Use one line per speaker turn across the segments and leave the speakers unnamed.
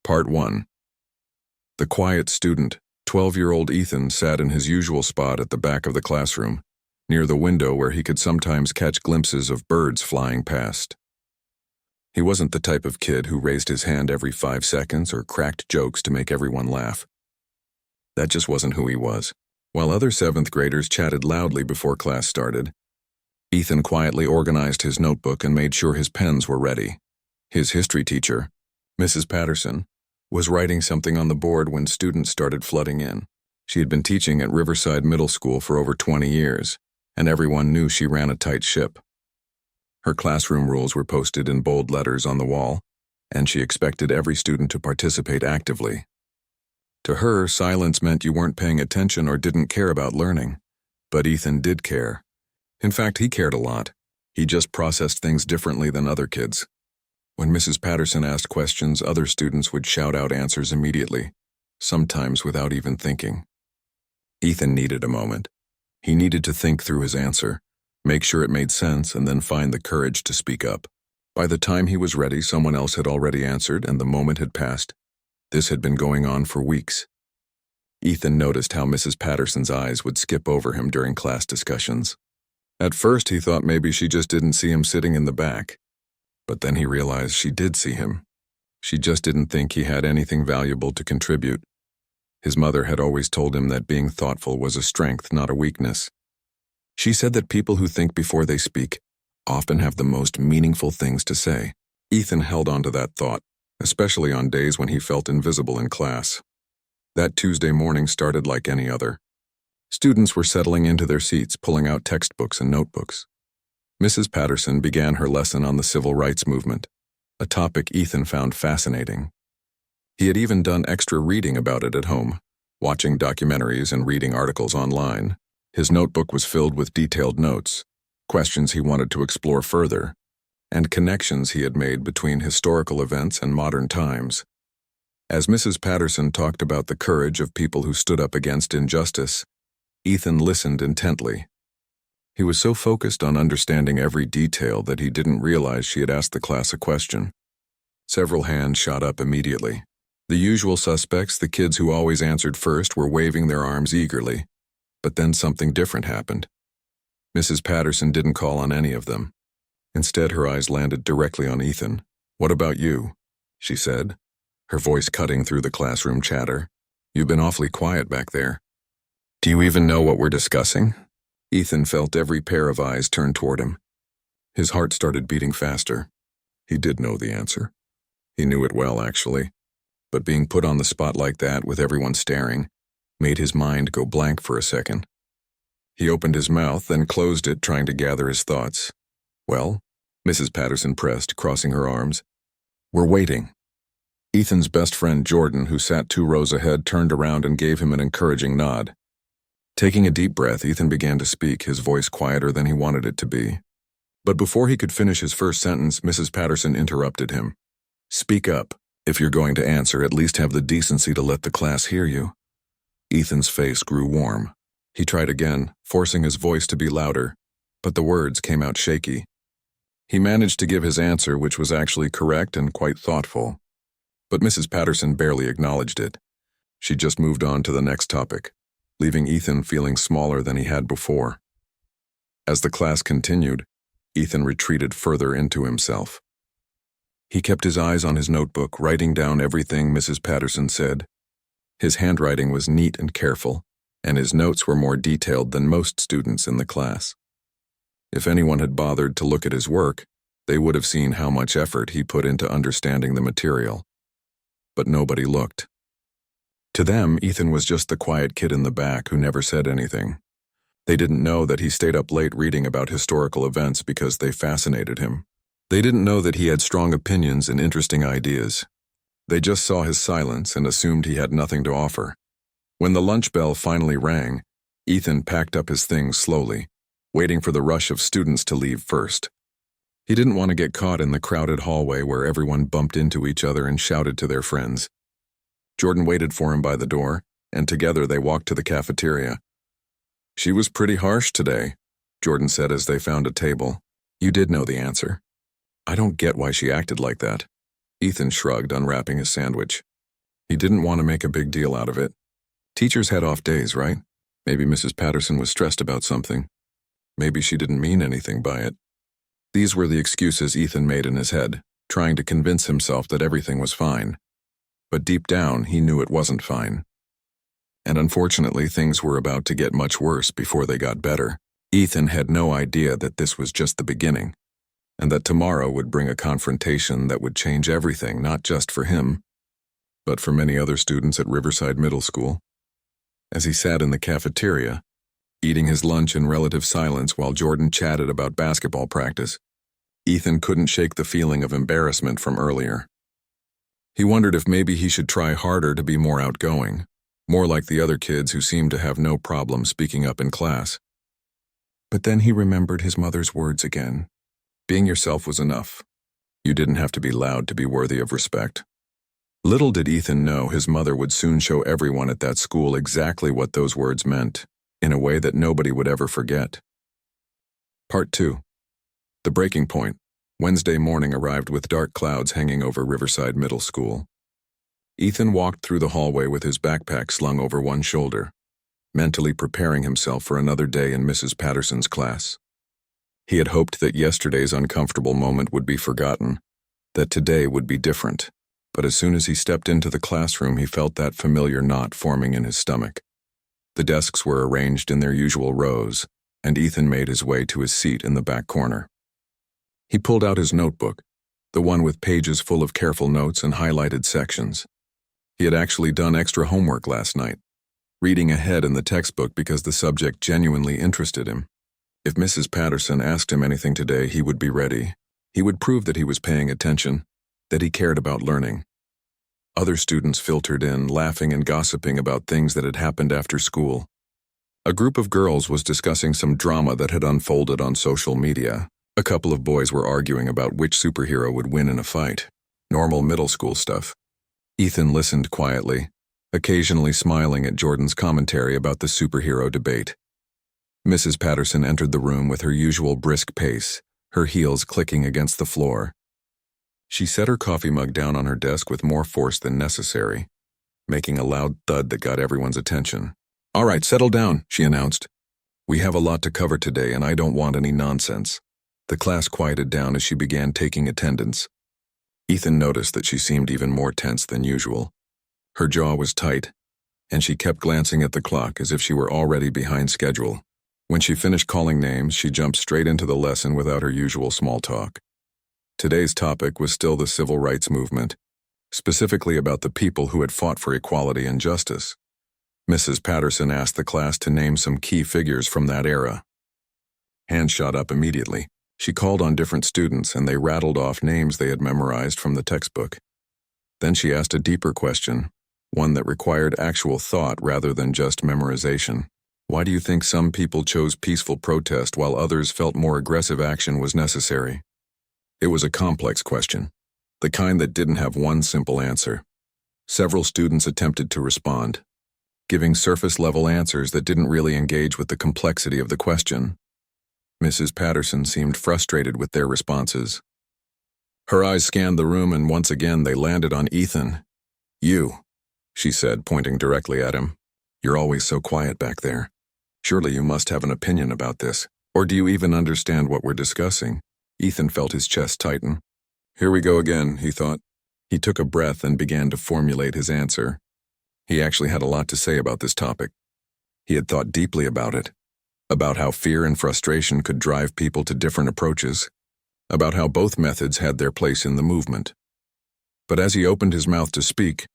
Part 1. The quiet student, 12-year-old Ethan, sat in his usual spot at the back of the classroom, near the window where he could sometimes catch glimpses of birds flying past. He wasn't the type of kid who raised his hand every 5 seconds or cracked jokes to make everyone laugh. That just wasn't who he was. While other 7th graders chatted loudly before class started, Ethan quietly organized his notebook and made sure his pens were ready. His history teacher, Mrs. Patterson, was writing something on the board when students started flooding in. She had been teaching at Riverside Middle School for over 20 years, and everyone knew she ran a tight ship. Her classroom rules were posted in bold letters on the wall, and she expected every student to participate actively. To her, silence meant you weren't paying attention or didn't care about learning. But Ethan did care. In fact, he cared a lot. He just processed things differently than other kids. When Mrs. Patterson asked questions, other students would shout out answers immediately, sometimes without even thinking. Ethan needed a moment. He needed to think through his answer, make sure it made sense, and then find the courage to speak up. By the time he was ready, someone else had already answered, and the moment had passed. This had been going on for weeks. Ethan noticed how Mrs. Patterson's eyes would skip over him during class discussions. At first, he thought maybe she just didn't see him sitting in the back. But then he realized she did see him. She just didn't think he had anything valuable to contribute. His mother had always told him that being thoughtful was a strength, not a weakness. She said that people who think before they speak often have the most meaningful things to say. Ethan held on to that thought, especially on days when he felt invisible in class. That Tuesday morning started like any other. Students were settling into their seats, pulling out textbooks and notebooks. Mrs. Patterson began her lesson on the civil rights movement, a topic Ethan found fascinating. He had even done extra reading about it at home, watching documentaries and reading articles online. His notebook was filled with detailed notes, questions he wanted to explore further, and connections he had made between historical events and modern times. As Mrs. Patterson talked about the courage of people who stood up against injustice, Ethan listened intently. He was so focused on understanding every detail that he didn't realize she had asked the class a question. Several hands shot up immediately. The usual suspects, the kids who always answered first, were waving their arms eagerly. But then something different happened. Mrs. Patterson didn't call on any of them. Instead, her eyes landed directly on Ethan. "What about you?" she said, her voice cutting through the classroom chatter. "You've been awfully quiet back there. Do you even know what we're discussing?" Ethan felt every pair of eyes turn toward him. His heart started beating faster. He did know the answer. He knew it well, actually. But being put on the spot like that, with everyone staring, made his mind go blank for a second. He opened his mouth, then closed it, trying to gather his thoughts. "Well," Mrs. Patterson pressed, crossing her arms. "We're waiting." Ethan's best friend, Jordan, who sat 2 rows ahead, turned around and gave him an encouraging nod. Taking a deep breath, Ethan began to speak, his voice quieter than he wanted it to be. But before he could finish his first sentence, Mrs. Patterson interrupted him. "Speak up. If you're going to answer, at least have the decency to let the class hear you." Ethan's face grew warm. He tried again, forcing his voice to be louder, but the words came out shaky. He managed to give his answer, which was actually correct and quite thoughtful. But Mrs. Patterson barely acknowledged it. She just moved on to the next topic, leaving Ethan feeling smaller than he had before. As the class continued, Ethan retreated further into himself. He kept his eyes on his notebook, writing down everything Mrs. Patterson said. His handwriting was neat and careful, and his notes were more detailed than most students in the class. If anyone had bothered to look at his work, they would have seen how much effort he put into understanding the material. But nobody looked. To them, Ethan was just the quiet kid in the back who never said anything. They didn't know that he stayed up late reading about historical events because they fascinated him. They didn't know that he had strong opinions and interesting ideas. They just saw his silence and assumed he had nothing to offer. When the lunch bell finally rang, Ethan packed up his things slowly, waiting for the rush of students to leave first. He didn't want to get caught in the crowded hallway where everyone bumped into each other and shouted to their friends. Jordan waited for him by the door, and together they walked to the cafeteria. "She was pretty harsh today," Jordan said as they found a table. "You did know the answer." "I don't get why she acted like that." Ethan shrugged, unwrapping his sandwich. He didn't want to make a big deal out of it. Teachers had off days, right? Maybe Mrs. Patterson was stressed about something. Maybe she didn't mean anything by it. These were the excuses Ethan made in his head, trying to convince himself that everything was fine. But deep down, he knew it wasn't fine. And unfortunately, things were about to get much worse before they got better. Ethan had no idea that this was just the beginning, and that tomorrow would bring a confrontation that would change everything, not just for him, but for many other students at Riverside Middle School. As he sat in the cafeteria, eating his lunch in relative silence while Jordan chatted about basketball practice, Ethan couldn't shake the feeling of embarrassment from earlier. He wondered if maybe he should try harder to be more outgoing, more like the other kids who seemed to have no problem speaking up in class. But then he remembered his mother's words again. Being yourself was enough. You didn't have to be loud to be worthy of respect. Little did Ethan know his mother would soon show everyone at that school exactly what those words meant, in a way that nobody would ever forget. Part 2. The breaking point. Wednesday morning arrived with dark clouds hanging over Riverside Middle School. Ethan walked through the hallway with his backpack slung over one shoulder, mentally preparing himself for another day in Mrs. Patterson's class. He had hoped that yesterday's uncomfortable moment would be forgotten, that today would be different, but as soon as he stepped into the classroom, he felt that familiar knot forming in his stomach. The desks were arranged in their usual rows, and Ethan made his way to his seat in the back corner. He pulled out his notebook, the one with pages full of careful notes and highlighted sections. He had actually done extra homework last night, reading ahead in the textbook because the subject genuinely interested him. If Mrs. Patterson asked him anything today, he would be ready. He would prove that he was paying attention, that he cared about learning. Other students filtered in, laughing and gossiping about things that had happened after school. A group of girls was discussing some drama that had unfolded on social media. A couple of boys were arguing about which superhero would win in a fight. Normal middle school stuff. Ethan listened quietly, occasionally smiling at Jordan's commentary about the superhero debate. Mrs. Patterson entered the room with her usual brisk pace, her heels clicking against the floor. She set her coffee mug down on her desk with more force than necessary, making a loud thud that got everyone's attention. "All right, settle down," she announced. "We have a lot to cover today, and I don't want any nonsense." The class quieted down as she began taking attendance. Ethan noticed that she seemed even more tense than usual. Her jaw was tight, and she kept glancing at the clock as if she were already behind schedule. When she finished calling names, she jumped straight into the lesson without her usual small talk. Today's topic was still the civil rights movement, specifically about the people who had fought for equality and justice. Mrs. Patterson asked the class to name some key figures from that era. Hands shot up immediately. She called on different students, and they rattled off names they had memorized from the textbook. Then she asked a deeper question, one that required actual thought rather than just memorization. Why do you think some people chose peaceful protest while others felt more aggressive action was necessary? It was a complex question, the kind that didn't have one simple answer. Several students attempted to respond, giving surface-level answers that didn't really engage with the complexity of the question. Mrs. Patterson seemed frustrated with their responses. Her eyes scanned the room, and once again they landed on Ethan. "You," she said, pointing directly at him. "You're always so quiet back there. Surely you must have an opinion about this. Or do you even understand what we're discussing?" Ethan felt his chest tighten. Here we go again, he thought. He took a breath and began to formulate his answer. He actually had a lot to say about this topic. He had thought deeply about it, about how fear and frustration could drive people to different approaches, about how both methods had their place in the movement. But as he opened his mouth to speak,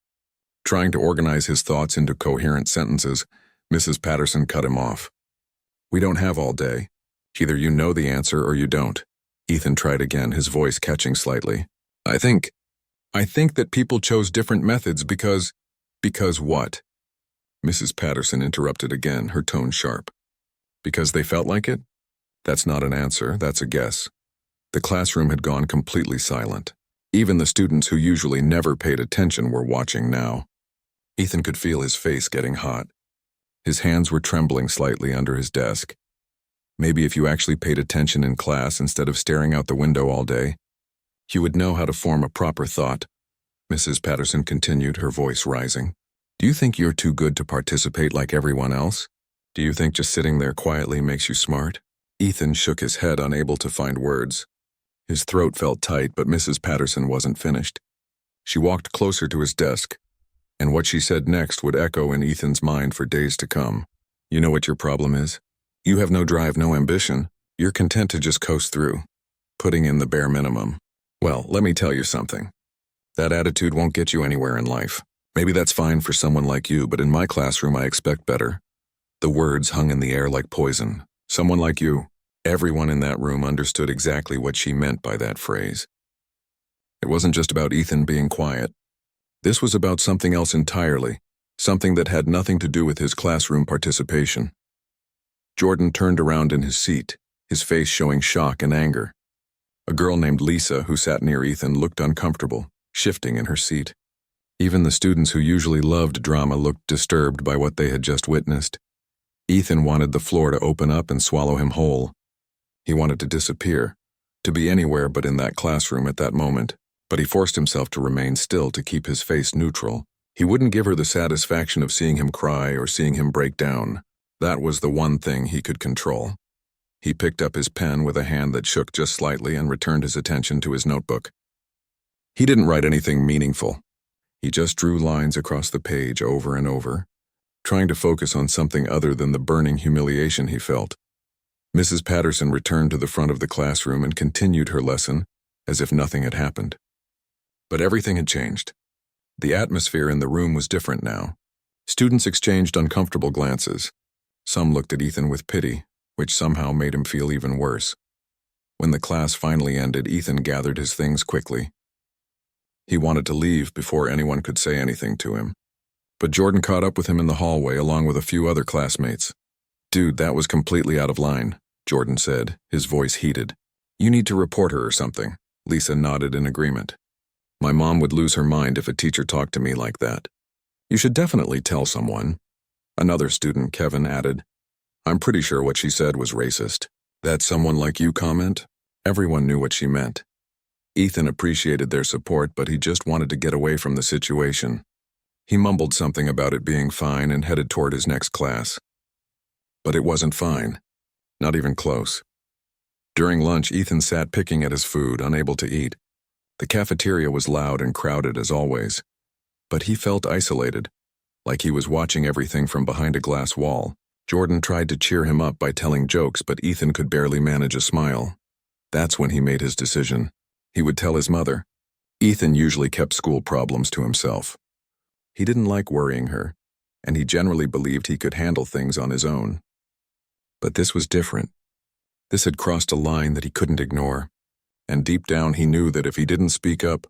trying to organize his thoughts into coherent sentences, Mrs. Patterson cut him off. "We don't have all day. Either you know the answer or you don't." Ethan tried again, his voice catching slightly. I think that people chose different methods because what?" Mrs. Patterson interrupted again, her tone sharp. "Because they felt like it? That's not an answer, that's a guess." The classroom had gone completely silent. Even the students who usually never paid attention were watching now. Ethan could feel his face getting hot. His hands were trembling slightly under his desk. Maybe if you actually paid attention in class instead of staring out the window all day, you would know how to form a proper thought. Mrs. Patterson continued, her voice rising. Do you think you're too good to participate like everyone else? Do you think just sitting there quietly makes you smart? Ethan shook his head, unable to find words. His throat felt tight, but Mrs. Patterson wasn't finished. She walked closer to his desk, and what she said next would echo in Ethan's mind for days to come. You know what your problem is? You have no drive, no ambition. You're content to just coast through, putting in the bare minimum. Well, let me tell you something. That attitude won't get you anywhere in life. Maybe that's fine for someone like you, but in my classroom I expect better. The words hung in the air like poison. Someone like you. Everyone in that room understood exactly what she meant by that phrase. It wasn't just about Ethan being quiet. This was about something else entirely, something that had nothing to do with his classroom participation. Jordan turned around in his seat, his face showing shock and anger. A girl named Lisa, who sat near Ethan, looked uncomfortable, shifting in her seat. Even the students who usually loved drama looked disturbed by what they had just witnessed. Ethan wanted the floor to open up and swallow him whole. He wanted to disappear, to be anywhere but in that classroom at that moment, but he forced himself to remain still to keep his face neutral. He wouldn't give her the satisfaction of seeing him cry or seeing him break down. That was the one thing he could control. He picked up his pen with a hand that shook just slightly and returned his attention to his notebook. He didn't write anything meaningful. He just drew lines across the page over and over, trying to focus on something other than the burning humiliation he felt. Mrs. Patterson returned to the front of the classroom and continued her lesson as if nothing had happened. But everything had changed. The atmosphere in the room was different now. Students exchanged uncomfortable glances. Some looked at Ethan with pity, which somehow made him feel even worse. When the class finally ended, Ethan gathered his things quickly. He wanted to leave before anyone could say anything to him. But Jordan caught up with him in the hallway along with a few other classmates. Dude, that was completely out of line, Jordan said, his voice heated. You need to report her or something. Lisa nodded in agreement. My mom would lose her mind if a teacher talked to me like that. You should definitely tell someone. Another student, Kevin, added. I'm pretty sure what she said was racist. That someone like you comment? Everyone knew what she meant. Ethan appreciated their support, but he just wanted to get away from the situation. He mumbled something about it being fine and headed toward his next class. But it wasn't fine. Not even close. During lunch, Ethan sat picking at his food, unable to eat. The cafeteria was loud and crowded as always. But he felt isolated, like he was watching everything from behind a glass wall. Jordan tried to cheer him up by telling jokes, but Ethan could barely manage a smile. That's when he made his decision. He would tell his mother. Ethan usually kept school problems to himself. He didn't like worrying her, and he generally believed he could handle things on his own. But this was different. This had crossed a line that he couldn't ignore, and deep down he knew that if he didn't speak up,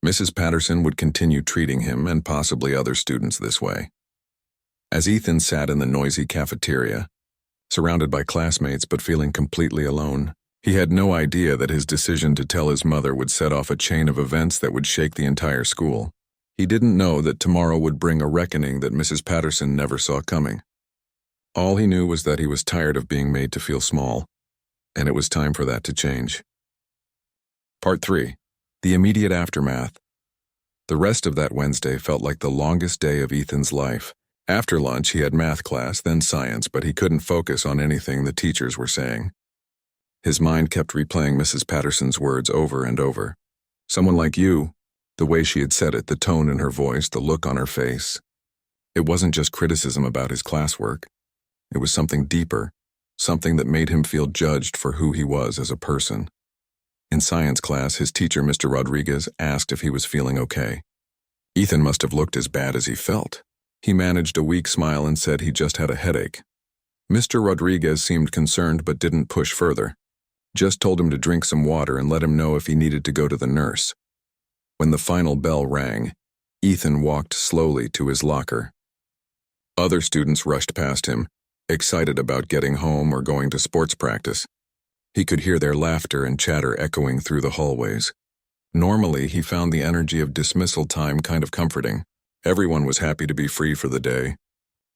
Mrs. Patterson would continue treating him and possibly other students this way. As Ethan sat in the noisy cafeteria, surrounded by classmates but feeling completely alone, he had no idea that his decision to tell his mother would set off a chain of events that would shake the entire school. He didn't know that tomorrow would bring a reckoning that Mrs. Patterson never saw coming. All he knew was that he was tired of being made to feel small, and it was time for that to change. Part 3. The immediate aftermath. The rest of that Wednesday felt like the longest day of Ethan's life. After lunch, he had math class, then science, but he couldn't focus on anything the teachers were saying. His mind kept replaying Mrs. Patterson's words over and over. Someone like you, the way she had said it, the tone in her voice, the look on her face. It wasn't just criticism about his classwork. It was something deeper, something that made him feel judged for who he was as a person. In science class, his teacher, Mr. Rodriguez, asked if he was feeling okay. Ethan must have looked as bad as he felt. He managed a weak smile and said he just had a headache. Mr. Rodriguez seemed concerned but didn't push further. Just told him to drink some water and let him know if he needed to go to the nurse. When the final bell rang, Ethan walked slowly to his locker. Other students rushed past him, excited about getting home or going to sports practice. He could hear their laughter and chatter echoing through the hallways. Normally, he found the energy of dismissal time kind of comforting. Everyone was happy to be free for the day.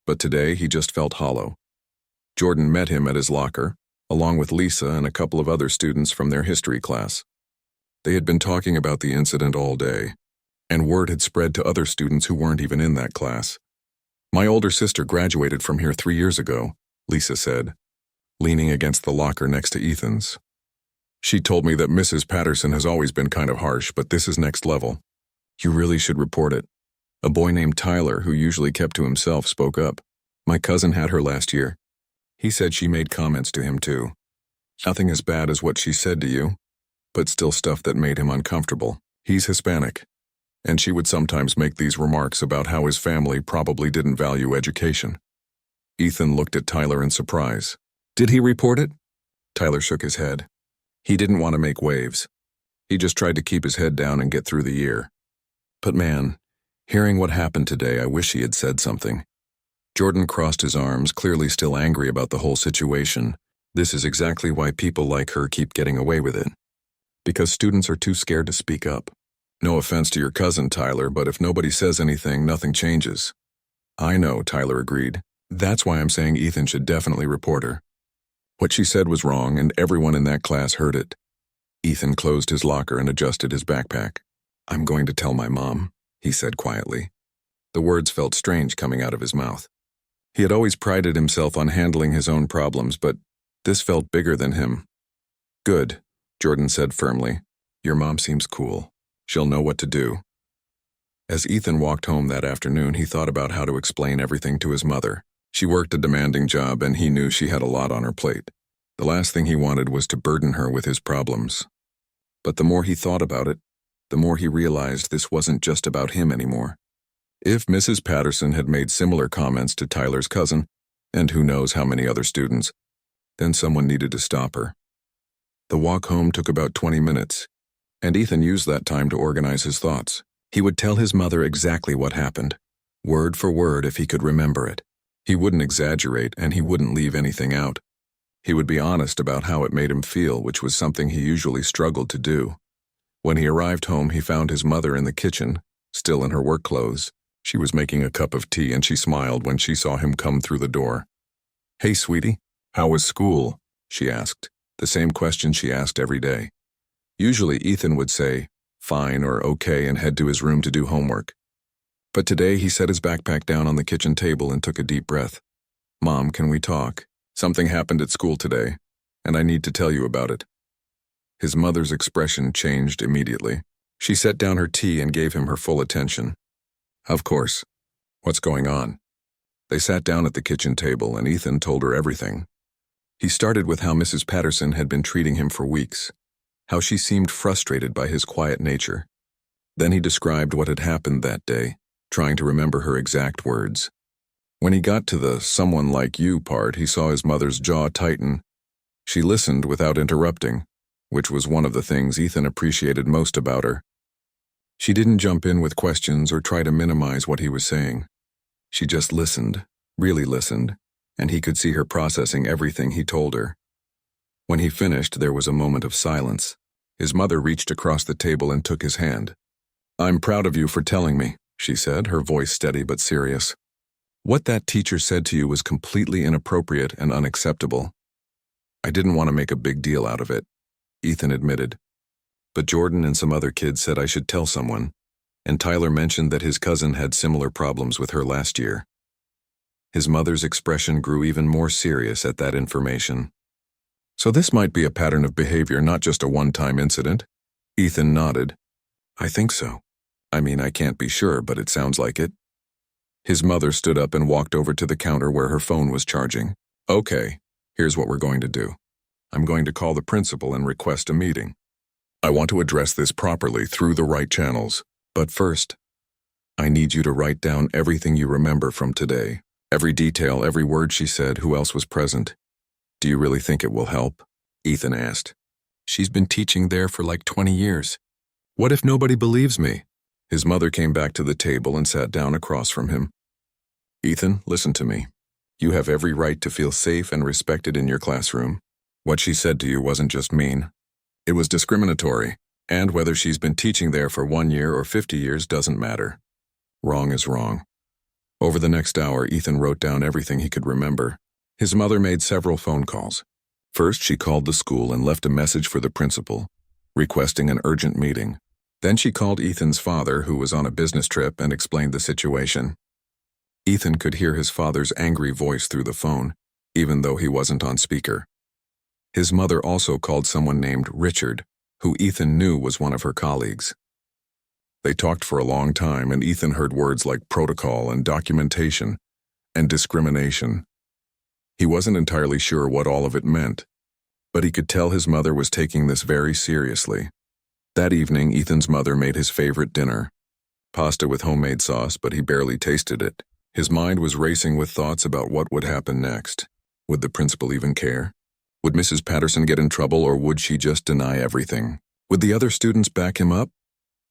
But today, he just felt hollow. Jordan met him at his locker, along with Lisa and a couple of other students from their history class. They had been talking about the incident all day. And word had spread to other students who weren't even in that class. My older sister graduated from here 3 years ago, Lisa said, leaning against the locker next to Ethan's. She told me that Mrs. Patterson has always been kind of harsh, but this is next level. You really should report it. A boy named Tyler, who usually kept to himself, spoke up. My cousin had her last year. He said she made comments to him too. Nothing as bad as what she said to you, but still stuff that made him uncomfortable. He's Hispanic, and she would sometimes make these remarks about how his family probably didn't value education. Ethan looked at Tyler in surprise. Did he report it? Tyler shook his head. He didn't want to make waves. He just tried to keep his head down and get through the year. But man, hearing what happened today, I wish he had said something. Jordan crossed his arms, clearly still angry about the whole situation. This is exactly why people like her keep getting away with it. Because students are too scared to speak up. No offense to your cousin, Tyler, but if nobody says anything, nothing changes. I know, Tyler agreed. That's why I'm saying Ethan should definitely report her. What she said was wrong, and everyone in that class heard it. Ethan closed his locker and adjusted his backpack. I'm going to tell my mom, he said quietly. The words felt strange coming out of his mouth. He had always prided himself on handling his own problems, but this felt bigger than him. Good, Jordan said firmly. Your mom seems cool. She'll know what to do. As Ethan walked home that afternoon, he thought about how to explain everything to his mother. She worked a demanding job, and he knew she had a lot on her plate. The last thing he wanted was to burden her with his problems. But the more he thought about it, the more he realized this wasn't just about him anymore. If Mrs. Patterson had made similar comments to Tyler's cousin, and who knows how many other students, then someone needed to stop her. The walk home took about 20 minutes, and Ethan used that time to organize his thoughts. He would tell his mother exactly what happened, word for word if he could remember it. He wouldn't exaggerate, and he wouldn't leave anything out. He would be honest about how it made him feel, which was something he usually struggled to do. When he arrived home, he found his mother in the kitchen, still in her work clothes. She was making a cup of tea, and she smiled when she saw him come through the door. Hey, sweetie, how was school? She asked, the same question she asked every day. Usually Ethan would say, fine or okay, and head to his room to do homework. But today he set his backpack down on the kitchen table and took a deep breath. Mom, can we talk? Something happened at school today, and I need to tell you about it. His mother's expression changed immediately. She set down her tea and gave him her full attention. Of course. What's going on? They sat down at the kitchen table, and Ethan told her everything. He started with how Mrs. Patterson had been treating him for weeks, how she seemed frustrated by his quiet nature. Then he described what had happened that day, trying to remember her exact words. When he got to the someone like you part, he saw his mother's jaw tighten. She listened without interrupting, which was one of the things Ethan appreciated most about her. She didn't jump in with questions or try to minimize what he was saying. She just listened, really listened, and he could see her processing everything he told her. When he finished, there was a moment of silence. His mother reached across the table and took his hand. I'm proud of you for telling me, she said, her voice steady but serious. What that teacher said to you was completely inappropriate and unacceptable. I didn't want to make a big deal out of it, Ethan admitted. But Jordan and some other kids said I should tell someone, and Tyler mentioned that his cousin had similar problems with her last year. His mother's expression grew even more serious at that information. So this might be a pattern of behavior, not just a one-time incident. Ethan nodded. I think so. I mean, I can't be sure, but it sounds like it. His mother stood up and walked over to the counter where her phone was charging. Okay, here's what we're going to do. I'm going to call the principal and request a meeting. I want to address this properly through the right channels. But first, I need you to write down everything you remember from today. Every detail, every word she said, who else was present. Do you really think it will help? Ethan asked. She's been teaching there for like 20 years. What if nobody believes me? His mother came back to the table and sat down across from him. Ethan, listen to me. You have every right to feel safe and respected in your classroom. What she said to you wasn't just mean. It was discriminatory, and whether she's been teaching there for 1 year or 50 years doesn't matter. Wrong is wrong. Over the next hour, Ethan wrote down everything he could remember. His mother made several phone calls. First, she called the school and left a message for the principal, requesting an urgent meeting. Then she called Ethan's father, who was on a business trip, and explained the situation. Ethan could hear his father's angry voice through the phone, even though he wasn't on speaker. His mother also called someone named Richard, who Ethan knew was one of her colleagues. They talked for a long time, and Ethan heard words like protocol and documentation and discrimination. He wasn't entirely sure what all of it meant, but he could tell his mother was taking this very seriously. That evening, Ethan's mother made his favorite dinner, pasta with homemade sauce, but he barely tasted it. His mind was racing with thoughts about what would happen next. Would the principal even care? Would Mrs. Patterson get in trouble, or would she just deny everything? Would the other students back him up,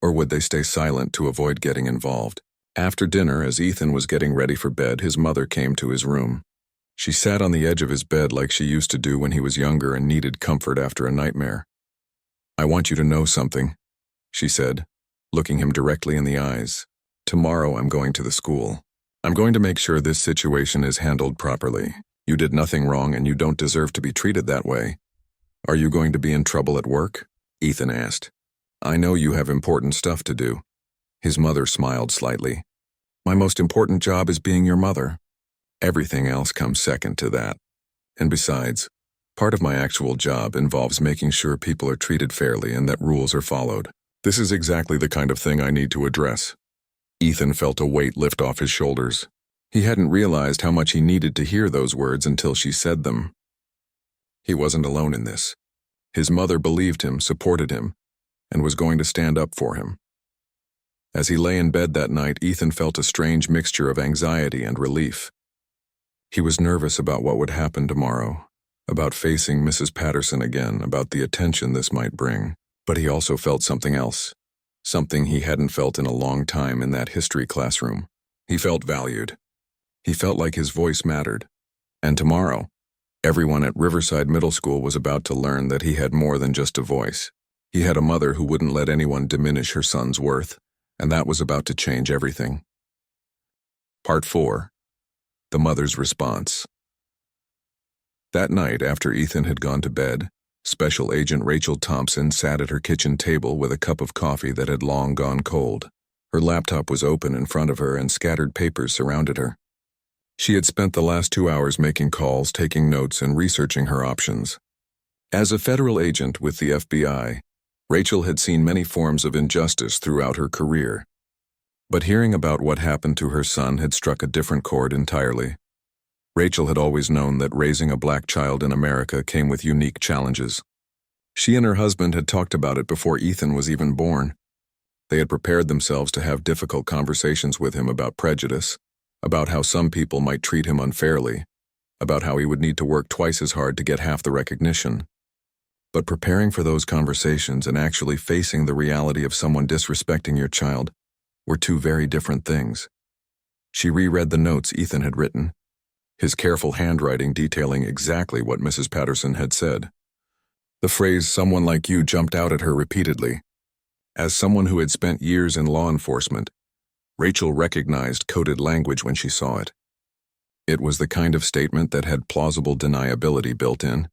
or would they stay silent to avoid getting involved? After dinner, as Ethan was getting ready for bed, his mother came to his room. She sat on the edge of his bed like she used to do when he was younger and needed comfort after a nightmare. "I want you to know something," she said, looking him directly in the eyes. "Tomorrow I'm going to the school. I'm going to make sure this situation is handled properly. You did nothing wrong and you don't deserve to be treated that way. Are you going to be in trouble at work?" Ethan asked. "I know you have important stuff to do." His mother smiled slightly. "My most important job is being your mother. Everything else comes second to that. And besides, part of my actual job involves making sure people are treated fairly and that rules are followed. This is exactly the kind of thing I need to address." Ethan felt a weight lift off his shoulders. He hadn't realized how much he needed to hear those words until she said them. He wasn't alone in this. His mother believed him, supported him, and was going to stand up for him. As he lay in bed that night, Ethan felt a strange mixture of anxiety and relief. He was nervous about what would happen tomorrow, about facing Mrs. Patterson again, about the attention this might bring. But he also felt something else, something he hadn't felt in a long time in that history classroom. He felt valued. He felt like his voice mattered. And tomorrow, everyone at Riverside Middle School was about to learn that he had more than just a voice. He had a mother who wouldn't let anyone diminish her son's worth, and that was about to change everything. Part 4. The Mother's Response. That night, after Ethan had gone to bed, Special Agent Rachel Thompson sat at her kitchen table with a cup of coffee that had long gone cold. Her laptop was open in front of her and scattered papers surrounded her. She had spent the last 2 hours making calls, taking notes, and researching her options. As a federal agent with the FBI, Rachel had seen many forms of injustice throughout her career. But hearing about what happened to her son had struck a different chord entirely. Rachel had always known that raising a black child in America came with unique challenges. She and her husband had talked about it before Ethan was even born. They had prepared themselves to have difficult conversations with him about prejudice, about how some people might treat him unfairly, about how he would need to work twice as hard to get half the recognition. But preparing for those conversations and actually facing the reality of someone disrespecting your child were two very different things. She reread the notes Ethan had written, his careful handwriting detailing exactly what Mrs. Patterson had said. The phrase "someone like you" jumped out at her repeatedly. As someone who had spent years in law enforcement, Rachel recognized coded language when she saw it. It was the kind of statement that had plausible deniability built in,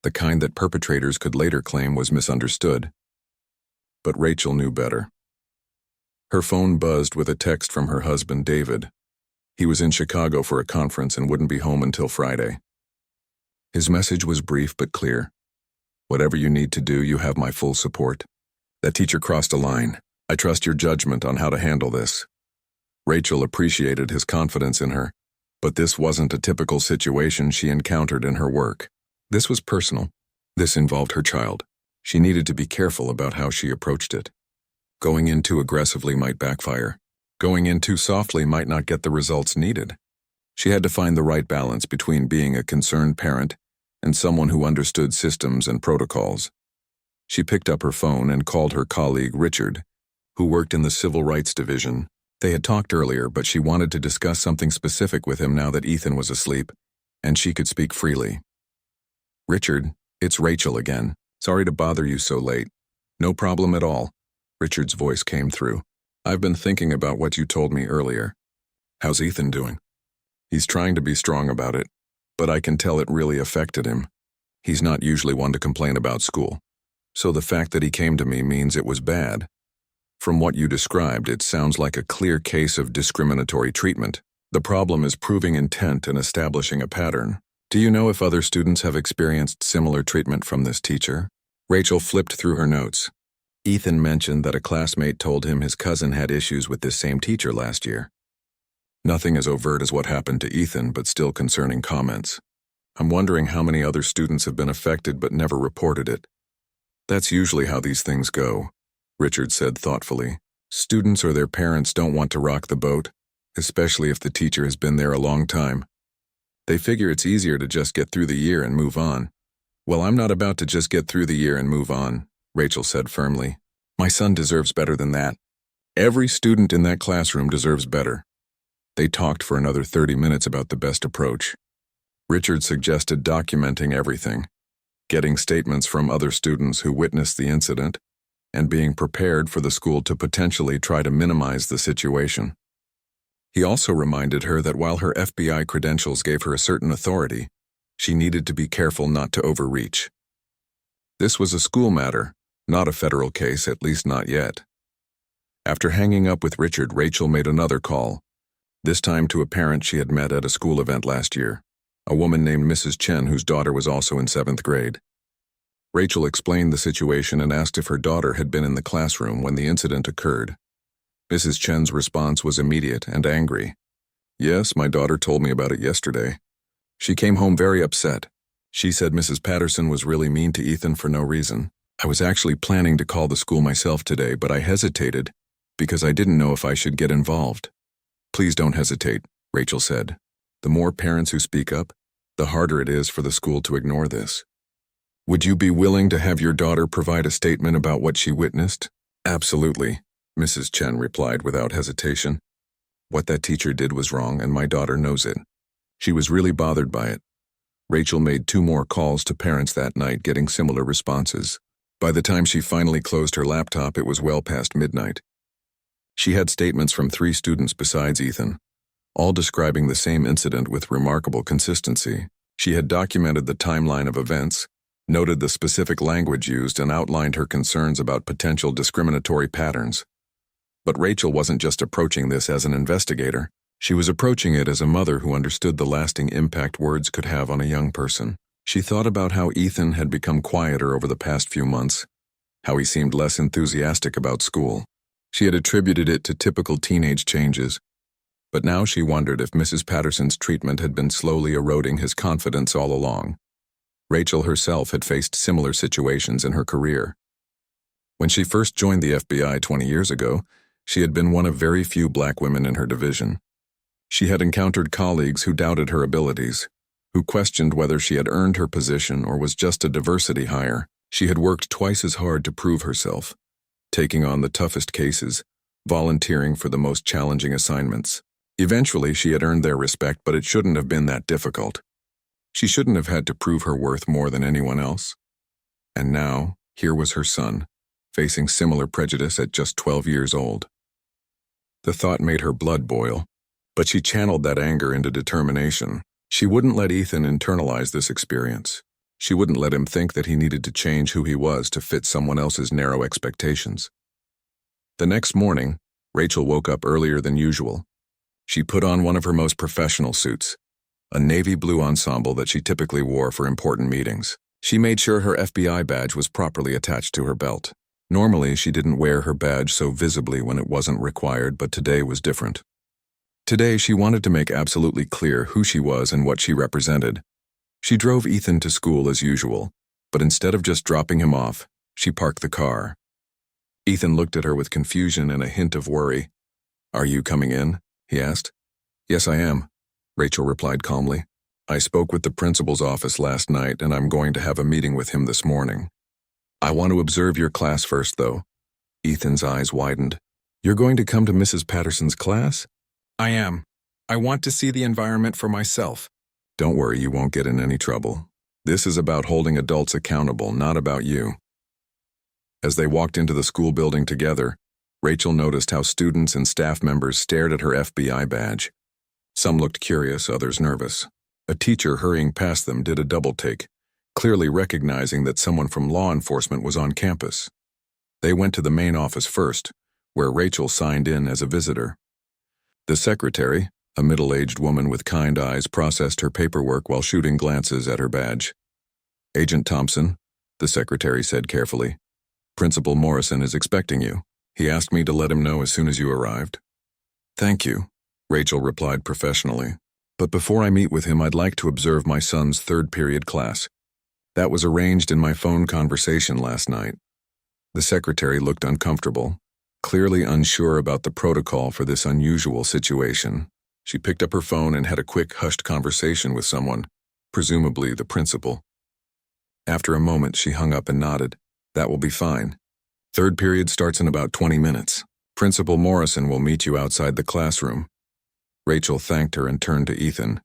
the kind that perpetrators could later claim was misunderstood. But Rachel knew better. Her phone buzzed with a text from her husband, David. He was in Chicago for a conference and wouldn't be home until Friday. His message was brief but clear. "Whatever you need to do, you have my full support. That teacher crossed a line. I trust your judgment on how to handle this." Rachel appreciated his confidence in her, but this wasn't a typical situation she encountered in her work. This was personal. This involved her child. She needed to be careful about how she approached it. Going in too aggressively might backfire. Going in too softly might not get the results needed. She had to find the right balance between being a concerned parent and someone who understood systems and protocols. She picked up her phone and called her colleague Richard, who worked in the Civil Rights Division. They had talked earlier, but she wanted to discuss something specific with him now that Ethan was asleep, and she could speak freely. "Richard, it's Rachel again. Sorry to bother you so late." "No problem at all," Richard's voice came through. "I've been thinking about what you told me earlier. How's Ethan doing?" "He's trying to be strong about it, but I can tell it really affected him. He's not usually one to complain about school, so the fact that he came to me means it was bad. From what you described, it sounds like a clear case of discriminatory treatment. The problem is proving intent and establishing a pattern. Do you know if other students have experienced similar treatment from this teacher? Rachel flipped through her notes. Ethan mentioned that a classmate told him his cousin had issues with this same teacher last year. Nothing as overt as what happened to Ethan, but still concerning comments. I'm wondering how many other students have been affected but never reported it. That's usually how these things go, Richard said thoughtfully. Students or their parents don't want to rock the boat, especially if the teacher has been there a long time. They figure it's easier to just get through the year and move on. Well, I'm not about to just get through the year and move on, Rachel said firmly. My son deserves better than that. Every student in that classroom deserves better. They talked for another 30 minutes about the best approach. Richard suggested documenting everything, getting statements from other students who witnessed the incident, and being prepared for the school to potentially try to minimize the situation. He also reminded her that while her FBI credentials gave her a certain authority, she needed to be careful not to overreach. This was a school matter, not a federal case, at least not yet. After hanging up with Richard, Rachel made another call, this time to a parent she had met at a school event last year, a woman named Mrs. Chen whose daughter was also in 7th grade. Rachel explained the situation and asked if her daughter had been in the classroom when the incident occurred. Mrs. Chen's response was immediate and angry. Yes, my daughter told me about it yesterday. She came home very upset. She said Mrs. Patterson was really mean to Ethan for no reason. I was actually planning to call the school myself today, but I hesitated because I didn't know if I should get involved. Please don't hesitate, Rachel said. The more parents who speak up, the harder it is for the school to ignore this. Would you be willing to have your daughter provide a statement about what she witnessed? Absolutely, Mrs. Chen replied without hesitation. What that teacher did was wrong, and my daughter knows it. She was really bothered by it. Rachel made 2 more calls to parents that night, getting similar responses. By the time she finally closed her laptop, it was well past midnight. She had statements from 3 students besides Ethan, all describing the same incident with remarkable consistency. She had documented the timeline of events, noted the specific language used, and outlined her concerns about potential discriminatory patterns. But Rachel wasn't just approaching this as an investigator. She was approaching it as a mother who understood the lasting impact words could have on a young person. She thought about how Ethan had become quieter over the past few months, how he seemed less enthusiastic about school. She had attributed it to typical teenage changes, but now she wondered if Mrs. Patterson's treatment had been slowly eroding his confidence all along. Rachel herself had faced similar situations in her career. When she first joined the FBI 20 years ago, she had been one of very few black women in her division. She had encountered colleagues who doubted her abilities, who questioned whether she had earned her position or was just a diversity hire. She had worked twice as hard to prove herself, taking on the toughest cases, volunteering for the most challenging assignments. Eventually, she had earned their respect, but it shouldn't have been that difficult. She shouldn't have had to prove her worth more than anyone else. And now, here was her son, facing similar prejudice at just 12 years old. The thought made her blood boil, but she channeled that anger into determination. She wouldn't let Ethan internalize this experience. She wouldn't let him think that he needed to change who he was to fit someone else's narrow expectations. The next morning, Rachel woke up earlier than usual. She put on one of her most professional suits, a navy blue ensemble that she typically wore for important meetings. She made sure her FBI badge was properly attached to her belt. Normally, she didn't wear her badge so visibly when it wasn't required, but today was different. Today, she wanted to make absolutely clear who she was and what she represented. She drove Ethan to school as usual, but instead of just dropping him off, she parked the car. Ethan looked at her with confusion and a hint of worry. "Are you coming in?" he asked. "Yes, I am," Rachel replied calmly. "I spoke with the principal's office last night, and I'm going to have a meeting with him this morning. I want to observe your class first, though." Ethan's eyes widened. "You're going to come to Mrs. Patterson's class?" "I am. I want to see the environment for myself." "Don't worry, you won't get in any trouble. This is about holding adults accountable, not about you." As they walked into the school building together, Rachel noticed how students and staff members stared at her FBI badge. Some looked curious, others nervous. A teacher hurrying past them did a double-take, clearly recognizing that someone from law enforcement was on campus. They went to the main office first, where Rachel signed in as a visitor. The secretary, a middle-aged woman with kind eyes, processed her paperwork while shooting glances at her badge. "Agent Thompson," the secretary said carefully, "Principal Morrison is expecting you. He asked me to let him know as soon as you arrived." "Thank you," Rachel replied professionally. "But before I meet with him, I'd like to observe my son's third period class. That was arranged in my phone conversation last night." The secretary looked uncomfortable, clearly unsure about the protocol for this unusual situation. She picked up her phone and had a quick, hushed conversation with someone, presumably the principal. After a moment, she hung up and nodded. "That will be fine. Third period starts in about 20 minutes. Principal Morrison will meet you outside the classroom." Rachel thanked her and turned to Ethan.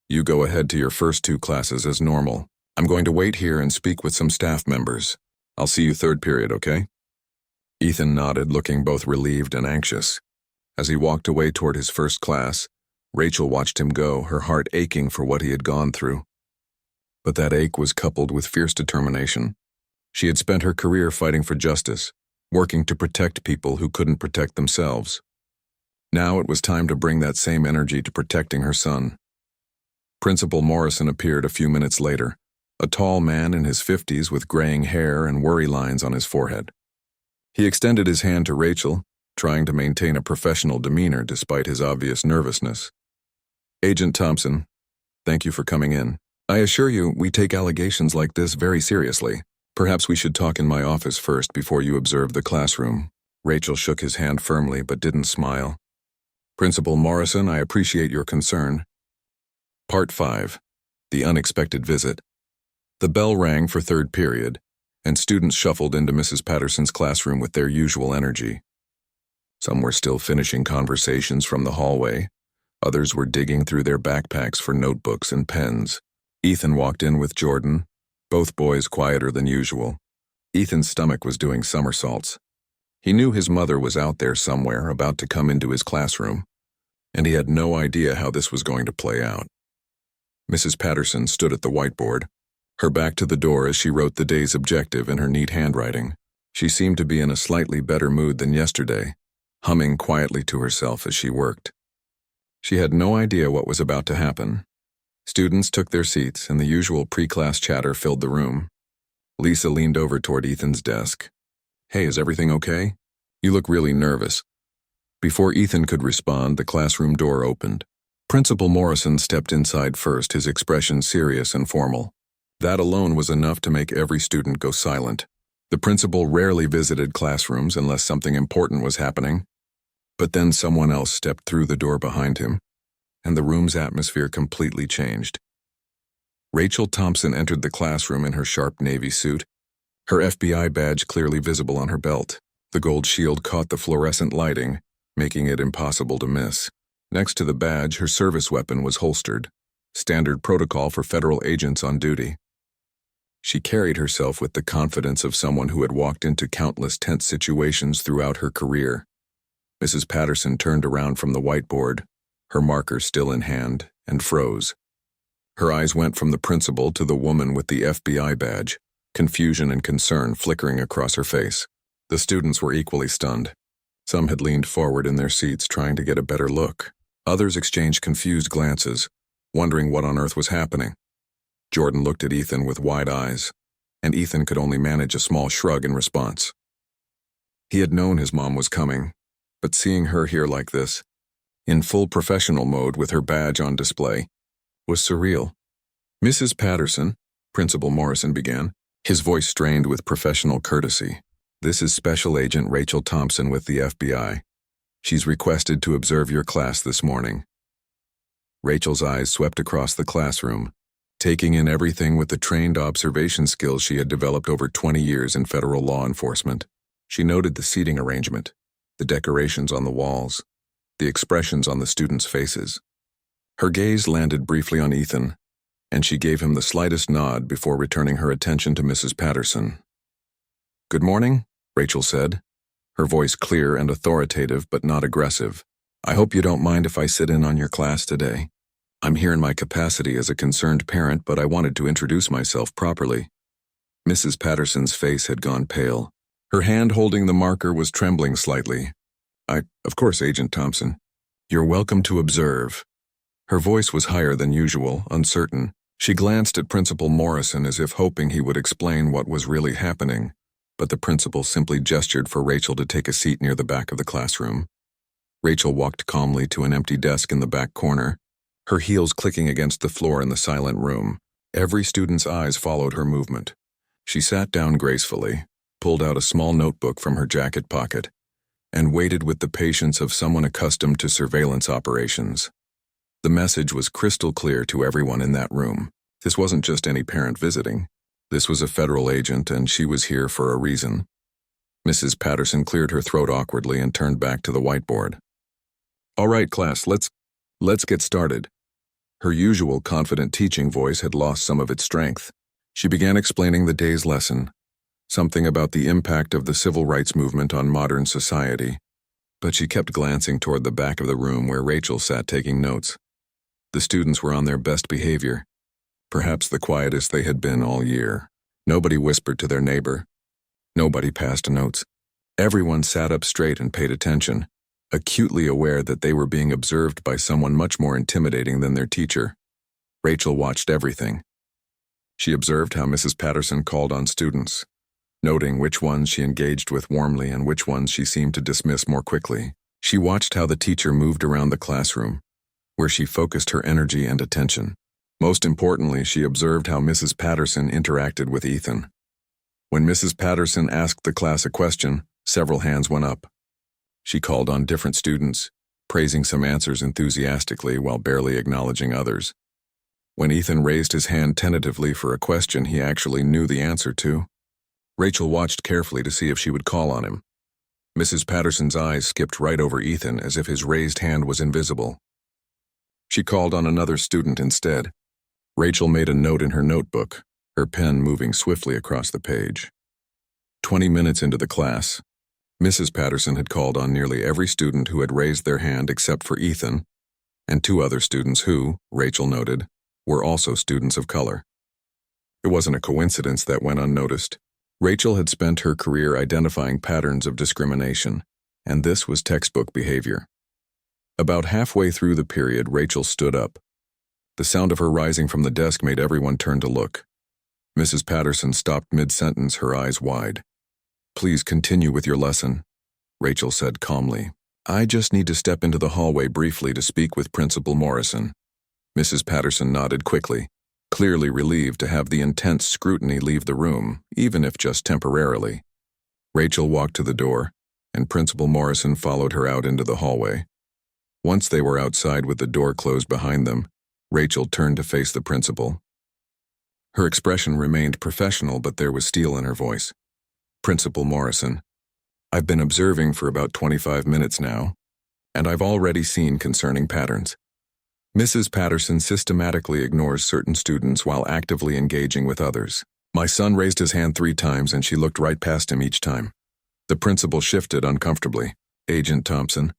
"You go ahead to your first two classes as normal. I'm going to wait here and speak with some staff members. I'll see you third period, okay?" Ethan nodded, looking both relieved and anxious. As he walked away toward his first class, Rachel watched him go, her heart aching for what he had gone through. But that ache was coupled with fierce determination. She had spent her career fighting for justice, working to protect people who couldn't protect themselves. Now it was time to bring that same energy to protecting her son. Principal Morrison appeared a few minutes later, a tall man in his 50s with graying hair and worry lines on his forehead. He extended his hand to Rachel, trying to maintain a professional demeanor despite his obvious nervousness. "Agent Thompson, thank you for coming in. I assure you, we take allegations like this very seriously. Perhaps we should talk in my office first before you observe the classroom." Rachel shook his hand firmly but didn't smile. "Principal Morrison, I appreciate your concern." Part 5. The Unexpected Visit. The bell rang for third period, and students shuffled into Mrs. Patterson's classroom with their usual energy. Some were still finishing conversations from the hallway. Others were digging through their backpacks for notebooks and pens. Ethan walked in with Jordan, both boys quieter than usual. Ethan's stomach was doing somersaults. He knew his mother was out there somewhere, about to come into his classroom, and he had no idea how this was going to play out. Mrs. Patterson stood at the whiteboard, her back to the door as she wrote the day's objective in her neat handwriting. She seemed to be in a slightly better mood than yesterday, humming quietly to herself as she worked. She had no idea what was about to happen. Students took their seats, and the usual pre-class chatter filled the room. Lisa leaned over toward Ethan's desk. "Hey, is everything okay? You look really nervous." Before Ethan could respond, the classroom door opened. Principal Morrison stepped inside first, his expression serious and formal. That alone was enough to make every student go silent. The principal rarely visited classrooms unless something important was happening. But then someone else stepped through the door behind him, and the room's atmosphere completely changed. Rachel Thompson entered the classroom in her sharp navy suit, her FBI badge clearly visible on her belt. The gold shield caught the fluorescent lighting, making it impossible to miss. Next to the badge, her service weapon was holstered, standard protocol for federal agents on duty. She carried herself with the confidence of someone who had walked into countless tense situations throughout her career. Mrs. Patterson turned around from the whiteboard, her marker still in hand, and froze. Her eyes went from the principal to the woman with the FBI badge, confusion and concern flickering across her face. The students were equally stunned. Some had leaned forward in their seats trying to get a better look. Others exchanged confused glances, wondering what on earth was happening. Jordan looked at Ethan with wide eyes, and Ethan could only manage a small shrug in response. He had known his mom was coming, but seeing her here like this, in full professional mode with her badge on display, was surreal. "Mrs. Patterson," Principal Morrison began, his voice strained with professional courtesy. "This is Special Agent Rachel Thompson with the FBI. She's requested to observe your class this morning." Rachel's eyes swept across the classroom, taking in everything with the trained observation skills she had developed over 20 years in federal law enforcement. She noted the seating arrangement, the decorations on the walls, the expressions on the students' faces. Her gaze landed briefly on Ethan, and she gave him the slightest nod before returning her attention to Mrs. Patterson. "Good morning," Rachel said, her voice clear and authoritative but not aggressive. "I hope you don't mind if I sit in on your class today. I'm here in my capacity as a concerned parent, but I wanted to introduce myself properly." Mrs. Patterson's face had gone pale. Her hand holding the marker was trembling slightly, Of course, Agent Thompson. You're welcome to observe." Her voice was higher than usual, uncertain. She glanced at Principal Morrison as if hoping he would explain what was really happening, but the principal simply gestured for Rachel to take a seat near the back of the classroom. Rachel walked calmly to an empty desk in the back corner, her heels clicking against the floor in the silent room. Every student's eyes followed her movement. She sat down gracefully, pulled out a small notebook from her jacket pocket, and waited with the patience of someone accustomed to surveillance operations. The message was crystal clear to everyone in that room. This wasn't just any parent visiting. This was a federal agent, and she was here for a reason. Mrs. Patterson cleared her throat awkwardly and turned back to the whiteboard. "All right, class, let's get started." Her usual confident teaching voice had lost some of its strength. She began explaining the day's lesson, something about the impact of the civil rights movement on modern society, but she kept glancing toward the back of the room where Rachel sat taking notes. The students were on their best behavior, perhaps the quietest they had been all year. Nobody whispered to their neighbor. Nobody passed notes. Everyone sat up straight and paid attention, acutely aware that they were being observed by someone much more intimidating than their teacher. Rachel watched everything. She observed how Mrs. Patterson called on students, noting which ones she engaged with warmly and which ones she seemed to dismiss more quickly. She watched how the teacher moved around the classroom, where she focused her energy and attention. Most importantly, she observed how Mrs. Patterson interacted with Ethan. When Mrs. Patterson asked the class a question, several hands went up. She called on different students, praising some answers enthusiastically while barely acknowledging others. When Ethan raised his hand tentatively for a question he actually knew the answer to, Rachel watched carefully to see if she would call on him. Mrs. Patterson's eyes skipped right over Ethan as if his raised hand was invisible. She called on another student instead. Rachel made a note in her notebook, her pen moving swiftly across the page. 20 minutes into the class, Mrs. Patterson had called on nearly every student who had raised their hand except for Ethan, and two other students who, Rachel noted, were also students of color. It wasn't a coincidence that went unnoticed. Rachel had spent her career identifying patterns of discrimination, and this was textbook behavior. About halfway through the period, Rachel stood up. The sound of her rising from the desk made everyone turn to look. Mrs. Patterson stopped mid-sentence, her eyes wide. "Please continue with your lesson," Rachel said calmly. "I just need to step into the hallway briefly to speak with Principal Morrison." Mrs. Patterson nodded quickly, clearly relieved to have the intense scrutiny leave the room, even if just temporarily. Rachel walked to the door, and Principal Morrison followed her out into the hallway. Once they were outside with the door closed behind them, Rachel turned to face the principal. Her expression remained professional, but there was steel in her voice. "Principal Morrison, I've been observing for about 25 minutes now, and I've already seen concerning patterns. Mrs. Patterson systematically ignores certain students while actively engaging with others. My son raised his hand 3 times and she looked right past him each time." The principal shifted uncomfortably. "Agent Thompson,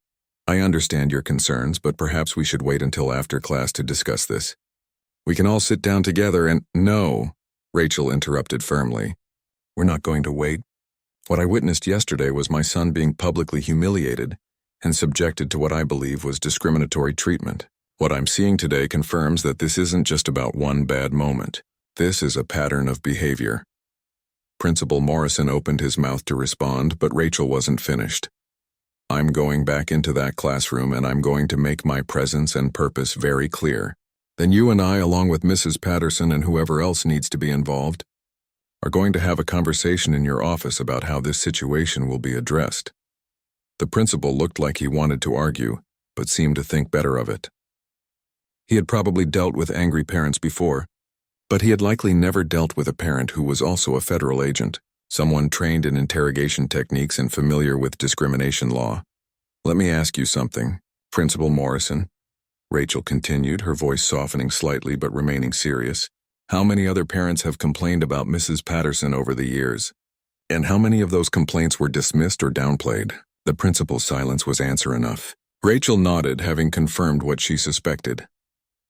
I understand your concerns, but perhaps we should wait until after class to discuss this. We can all sit down together and—" "No," Rachel interrupted firmly. "We're not going to wait. What I witnessed yesterday was my son being publicly humiliated and subjected to what I believe was discriminatory treatment. What I'm seeing today confirms that this isn't just about one bad moment. This is a pattern of behavior." Principal Morrison opened his mouth to respond, but Rachel wasn't finished. "I'm going back into that classroom and I'm going to make my presence and purpose very clear. Then you and I, along with Mrs. Patterson and whoever else needs to be involved, are going to have a conversation in your office about how this situation will be addressed." The principal looked like he wanted to argue, but seemed to think better of it. He had probably dealt with angry parents before, but he had likely never dealt with a parent who was also a federal agent, someone trained in interrogation techniques and familiar with discrimination law. "Let me ask you something, Principal Morrison," Rachel continued, her voice softening slightly but remaining serious. "How many other parents have complained about Mrs. Patterson over the years? And how many of those complaints were dismissed or downplayed?" The principal's silence was answer enough. Rachel nodded, having confirmed what she suspected.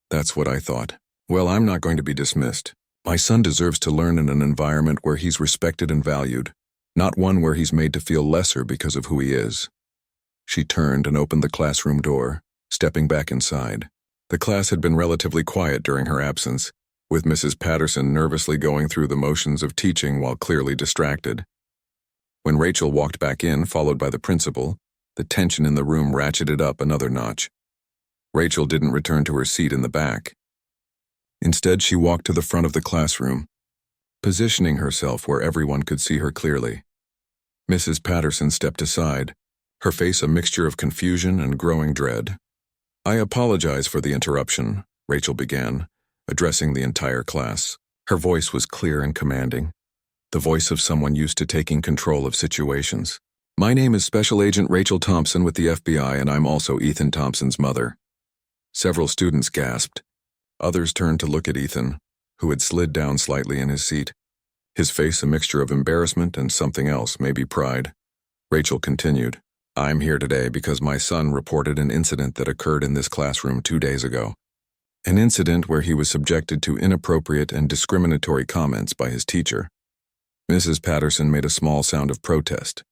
"That's what I thought. Well, I'm not going to be dismissed. My son deserves to learn in an environment where he's respected and valued, not one where he's made to feel lesser because of who he is." She turned and opened the classroom door, stepping back inside. The class had been relatively quiet during her absence, with Mrs. Patterson nervously going through the motions of teaching while clearly distracted. When Rachel walked back in, followed by the principal, the tension in the room ratcheted up another notch. Rachel didn't return to her seat in the back. Instead, she walked to the front of the classroom, positioning herself where everyone could see her clearly. Mrs. Patterson stepped aside, her face a mixture of confusion and growing dread. "I apologize for the interruption," Rachel began, addressing the entire class. Her voice was clear and commanding, the voice of someone used to taking control of situations. "My name is Special Agent Rachel Thompson with the FBI, and I'm also Ethan Thompson's mother." Several students gasped. Others turned to look at Ethan, who had slid down slightly in his seat, his face a mixture of embarrassment and something else, maybe pride. Rachel continued, "I'm here today because my son reported an incident that occurred in this classroom 2 days ago. An incident where he was subjected to inappropriate and discriminatory comments by his teacher." Mrs. Patterson made a small sound of protest,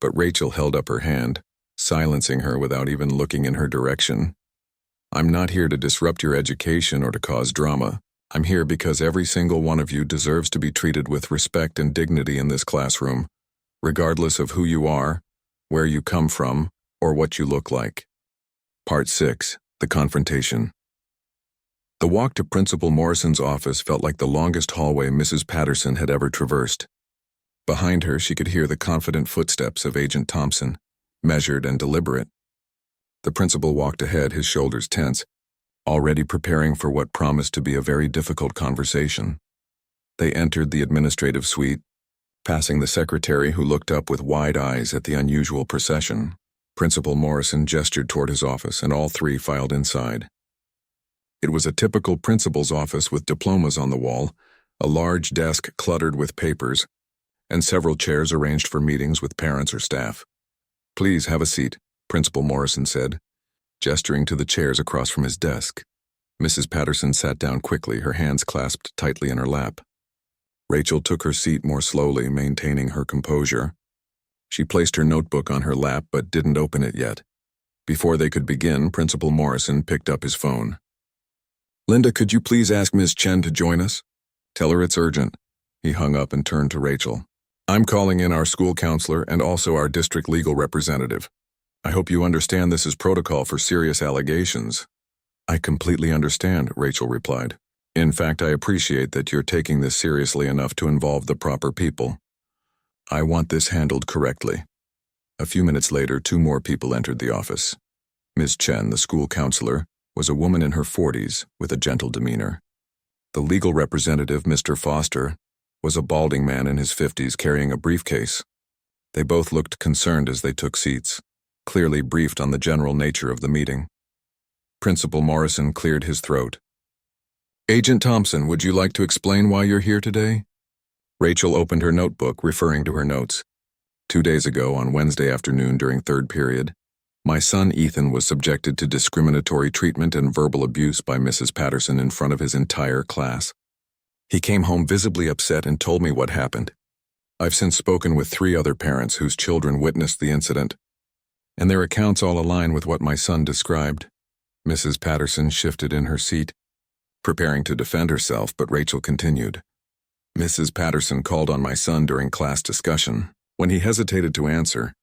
but Rachel held up her hand, silencing her without even looking in her direction. "I'm not here to disrupt your education or to cause drama. I'm here because every single one of you deserves to be treated with respect and dignity in this classroom, regardless of who you are, where you come from, or what you look like." Part 6. The Confrontation. The walk to Principal Morrison's office felt like the longest hallway Mrs. Patterson had ever traversed. Behind her, she could hear the confident footsteps of Agent Thompson, measured and deliberate. The principal walked ahead, his shoulders tense, already preparing for what promised to be a very difficult conversation. They entered the administrative suite, passing the secretary who looked up with wide eyes at the unusual procession. Principal Morrison gestured toward his office, and all three filed inside. It was a typical principal's office with diplomas on the wall, a large desk cluttered with papers, and several chairs arranged for meetings with parents or staff. "Please have a seat," Principal Morrison said, gesturing to the chairs across from his desk. Mrs. Patterson sat down quickly, her hands clasped tightly in her lap. Rachel took her seat more slowly, maintaining her composure. She placed her notebook on her lap but didn't open it yet. Before they could begin, Principal Morrison picked up his phone. "Linda, could you please ask Ms. Chen to join us? Tell her it's urgent." He hung up and turned to Rachel. "I'm calling in our school counselor and also our district legal representative. I hope you understand this is protocol for serious allegations." "I completely understand," Rachel replied. "In fact, I appreciate that you're taking this seriously enough to involve the proper people. I want this handled correctly." A few minutes later, 2 more people entered the office. Ms. Chen, the school counselor, was a woman in her 40s with a gentle demeanor. The legal representative, Mr. Foster, was a balding man in his 50s carrying a briefcase. They both looked concerned as they took seats, clearly briefed on the general nature of the meeting. Principal Morrison cleared his throat. "Agent Thompson, would you like to explain why you're here today?" Rachel opened her notebook, referring to her notes. 2 days ago, on Wednesday afternoon during 3rd period, my son Ethan was subjected to discriminatory treatment and verbal abuse by Mrs. Patterson in front of his entire class. He came home visibly upset and told me what happened. I've since spoken with 3 other parents whose children witnessed the incident, and their accounts all align with what my son described. Mrs. Patterson shifted in her seat, preparing to defend herself, but Rachel continued. Mrs. Patterson called on my son during class discussion. When he hesitated to answer,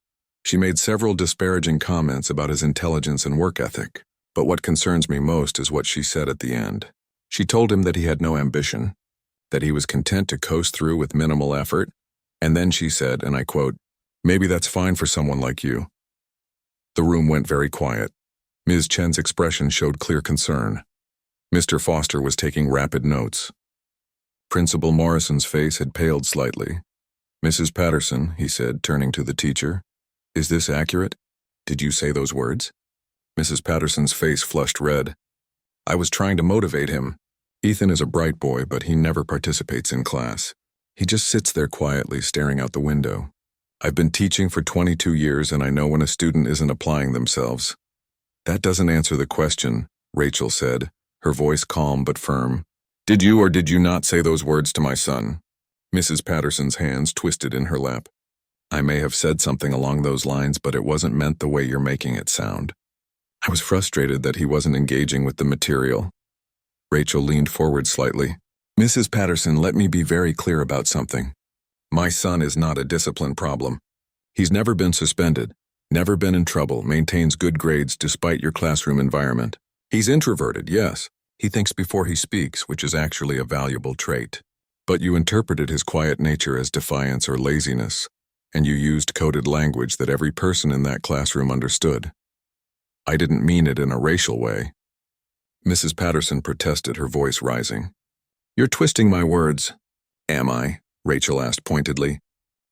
she made several disparaging comments about his intelligence and work ethic. But what concerns me most is what she said at the end. She told him that he had no ambition, that he was content to coast through with minimal effort, and then she said, and I quote, "Maybe that's fine for someone like you." The room went very quiet. Ms. Chen's expression showed clear concern. Mr. Foster was taking rapid notes. Principal Morrison's face had paled slightly. "Mrs. Patterson," he said, turning to the teacher, "is this accurate? Did you say those words?" Mrs. Patterson's face flushed red. "I was trying to motivate him. Ethan is a bright boy, but he never participates in class. He just sits there quietly, staring out the window. I've been teaching for 22 years, and I know when a student isn't applying themselves." "That doesn't answer the question," Rachel said, her voice calm but firm. "Did you or did you not say those words to my son?" Mrs. Patterson's hands twisted in her lap. I may have said something along those lines, but it wasn't meant the way you're making it sound. I was frustrated that he wasn't engaging with the material. Rachel leaned forward slightly. Mrs. Patterson, let me be very clear about something. My son is not a discipline problem. He's never been suspended, never been in trouble, maintains good grades despite your classroom environment. He's introverted, yes. He thinks before he speaks, which is actually a valuable trait. But you interpreted his quiet nature as defiance or laziness, and you used coded language that every person in that classroom understood. I didn't mean it in a racial way. Mrs. Patterson protested, her voice rising. You're twisting my words. Am I? Rachel asked pointedly.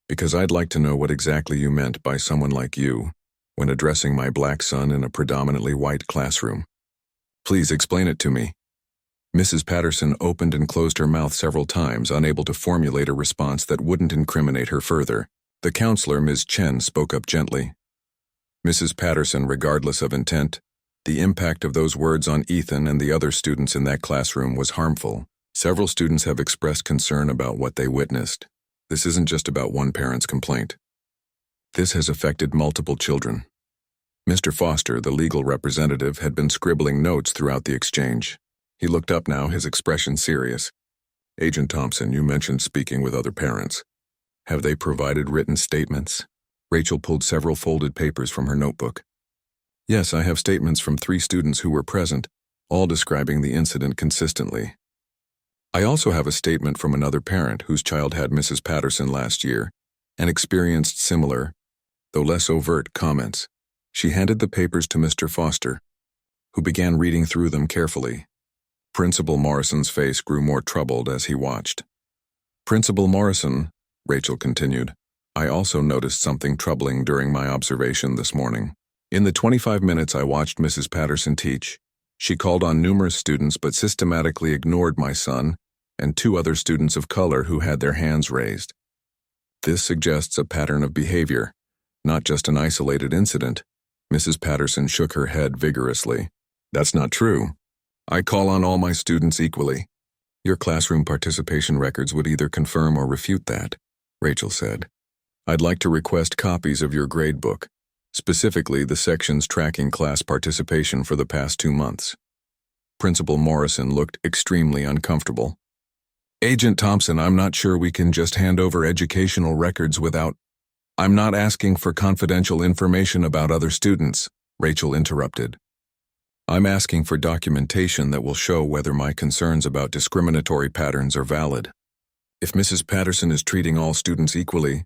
Because I'd like to know what exactly you meant by someone like you when addressing my black son in a predominantly white classroom. Please explain it to me. Mrs. Patterson opened and closed her mouth several times, unable to formulate a response that wouldn't incriminate her further. The counselor, Ms. Chen, spoke up gently. Mrs. Patterson, regardless of intent, the impact of those words on Ethan and the other students in that classroom was harmful. Several students have expressed concern about what they witnessed. This isn't just about one parent's complaint. This has affected multiple children. Mr. Foster, the legal representative, had been scribbling notes throughout the exchange. He looked up now, his expression serious. Agent Thompson, you mentioned speaking with other parents. Have they provided written statements? Rachel pulled several folded papers from her notebook. Yes, I have statements from 3 students who were present, all describing the incident consistently. I also have a statement from another parent whose child had Mrs. Patterson last year and experienced similar, though less overt, comments. She handed the papers to Mr. Foster, who began reading through them carefully. Principal Morrison's face grew more troubled as he watched. Principal Morrison, Rachel continued, I also noticed something troubling during my observation this morning. In the 25 minutes I watched Mrs. Patterson teach, she called on numerous students but systematically ignored my son and 2 other students of color who had their hands raised. This suggests a pattern of behavior, not just an isolated incident. Mrs. Patterson shook her head vigorously. That's not true. I call on all my students equally. Your classroom participation records would either confirm or refute that, Rachel said. I'd like to request copies of your grade book, specifically the sections tracking class participation for the past 2 months. Principal Morrison looked extremely uncomfortable. Agent Thompson, I'm not sure we can just hand over educational records without... I'm not asking for confidential information about other students, Rachel interrupted. I'm asking for documentation that will show whether my concerns about discriminatory patterns are valid. If Mrs. Patterson is treating all students equally,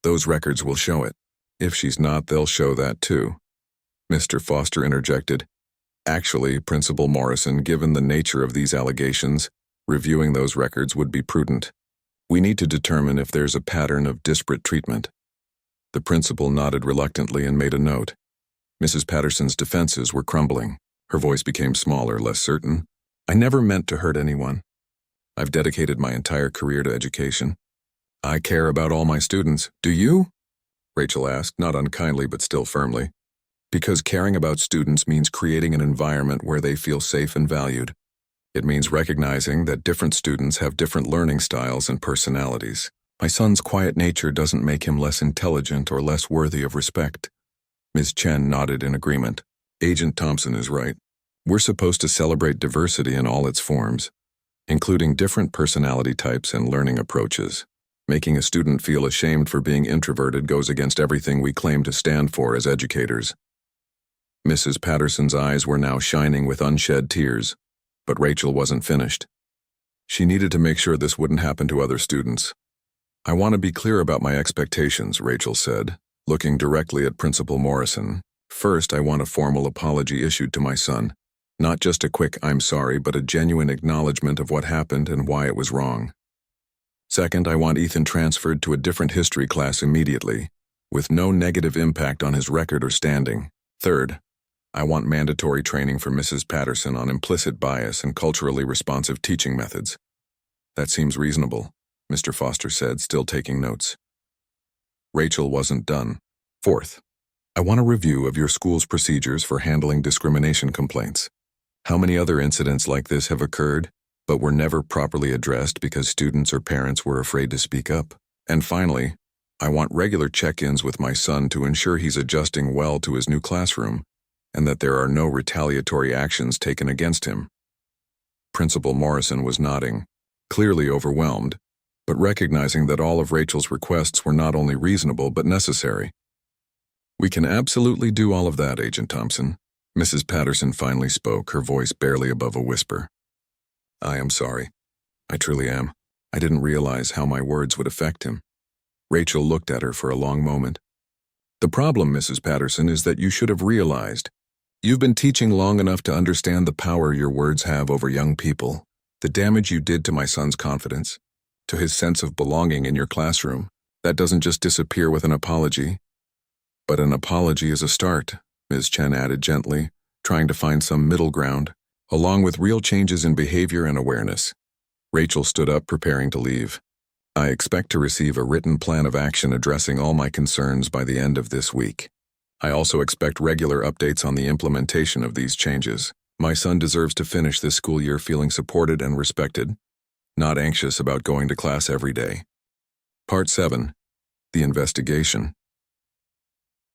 those records will show it. If she's not, they'll show that too. Mr. Foster interjected. Actually, Principal Morrison, given the nature of these allegations, reviewing those records would be prudent. We need to determine if there's a pattern of disparate treatment. The principal nodded reluctantly and made a note. Mrs. Patterson's defenses were crumbling. Her voice became smaller, less certain. I never meant to hurt anyone. I've dedicated my entire career to education. I care about all my students. Do you? Rachel asked, not unkindly but still firmly. Because caring about students means creating an environment where they feel safe and valued. It means recognizing that different students have different learning styles and personalities. My son's quiet nature doesn't make him less intelligent or less worthy of respect. Ms. Chen nodded in agreement. Agent Thompson is right. We're supposed to celebrate diversity in all its forms, including different personality types and learning approaches. Making a student feel ashamed for being introverted goes against everything we claim to stand for as educators. Mrs. Patterson's eyes were now shining with unshed tears, but Rachel wasn't finished. She needed to make sure this wouldn't happen to other students. I want to be clear about my expectations, Rachel said, looking directly at Principal Morrison. First, I want a formal apology issued to my son. Not just a quick "I'm sorry," but a genuine acknowledgement of what happened and why it was wrong. Second, I want Ethan transferred to a different history class immediately, with no negative impact on his record or standing. Third, I want mandatory training for Mrs. Patterson on implicit bias and culturally responsive teaching methods. That seems reasonable, Mr. Foster said, still taking notes. Rachel wasn't done. Fourth, I want a review of your school's procedures for handling discrimination complaints. How many other incidents like this have occurred, but were never properly addressed because students or parents were afraid to speak up? And finally, I want regular check-ins with my son to ensure he's adjusting well to his new classroom and that there are no retaliatory actions taken against him." Principal Morrison was nodding, clearly overwhelmed, but recognizing that all of Rachel's requests were not only reasonable but necessary. "We can absolutely do all of that, Agent Thompson." Mrs. Patterson finally spoke, her voice barely above a whisper. "I am sorry. I truly am. I didn't realize how my words would affect him." Rachel looked at her for a long moment. "The problem, Mrs. Patterson, is that you should have realized. You've been teaching long enough to understand the power your words have over young people, the damage you did to my son's confidence, to his sense of belonging in your classroom. That doesn't just disappear with an apology. But an apology is a start," Ms. Chen added gently, trying to find some middle ground, along with real changes in behavior and awareness. Rachel stood up, preparing to leave. "I expect to receive a written plan of action addressing all my concerns by the end of this week. I also expect regular updates on the implementation of these changes. My son deserves to finish this school year feeling supported and respected, not anxious about going to class every day." Part 7. The Investigation.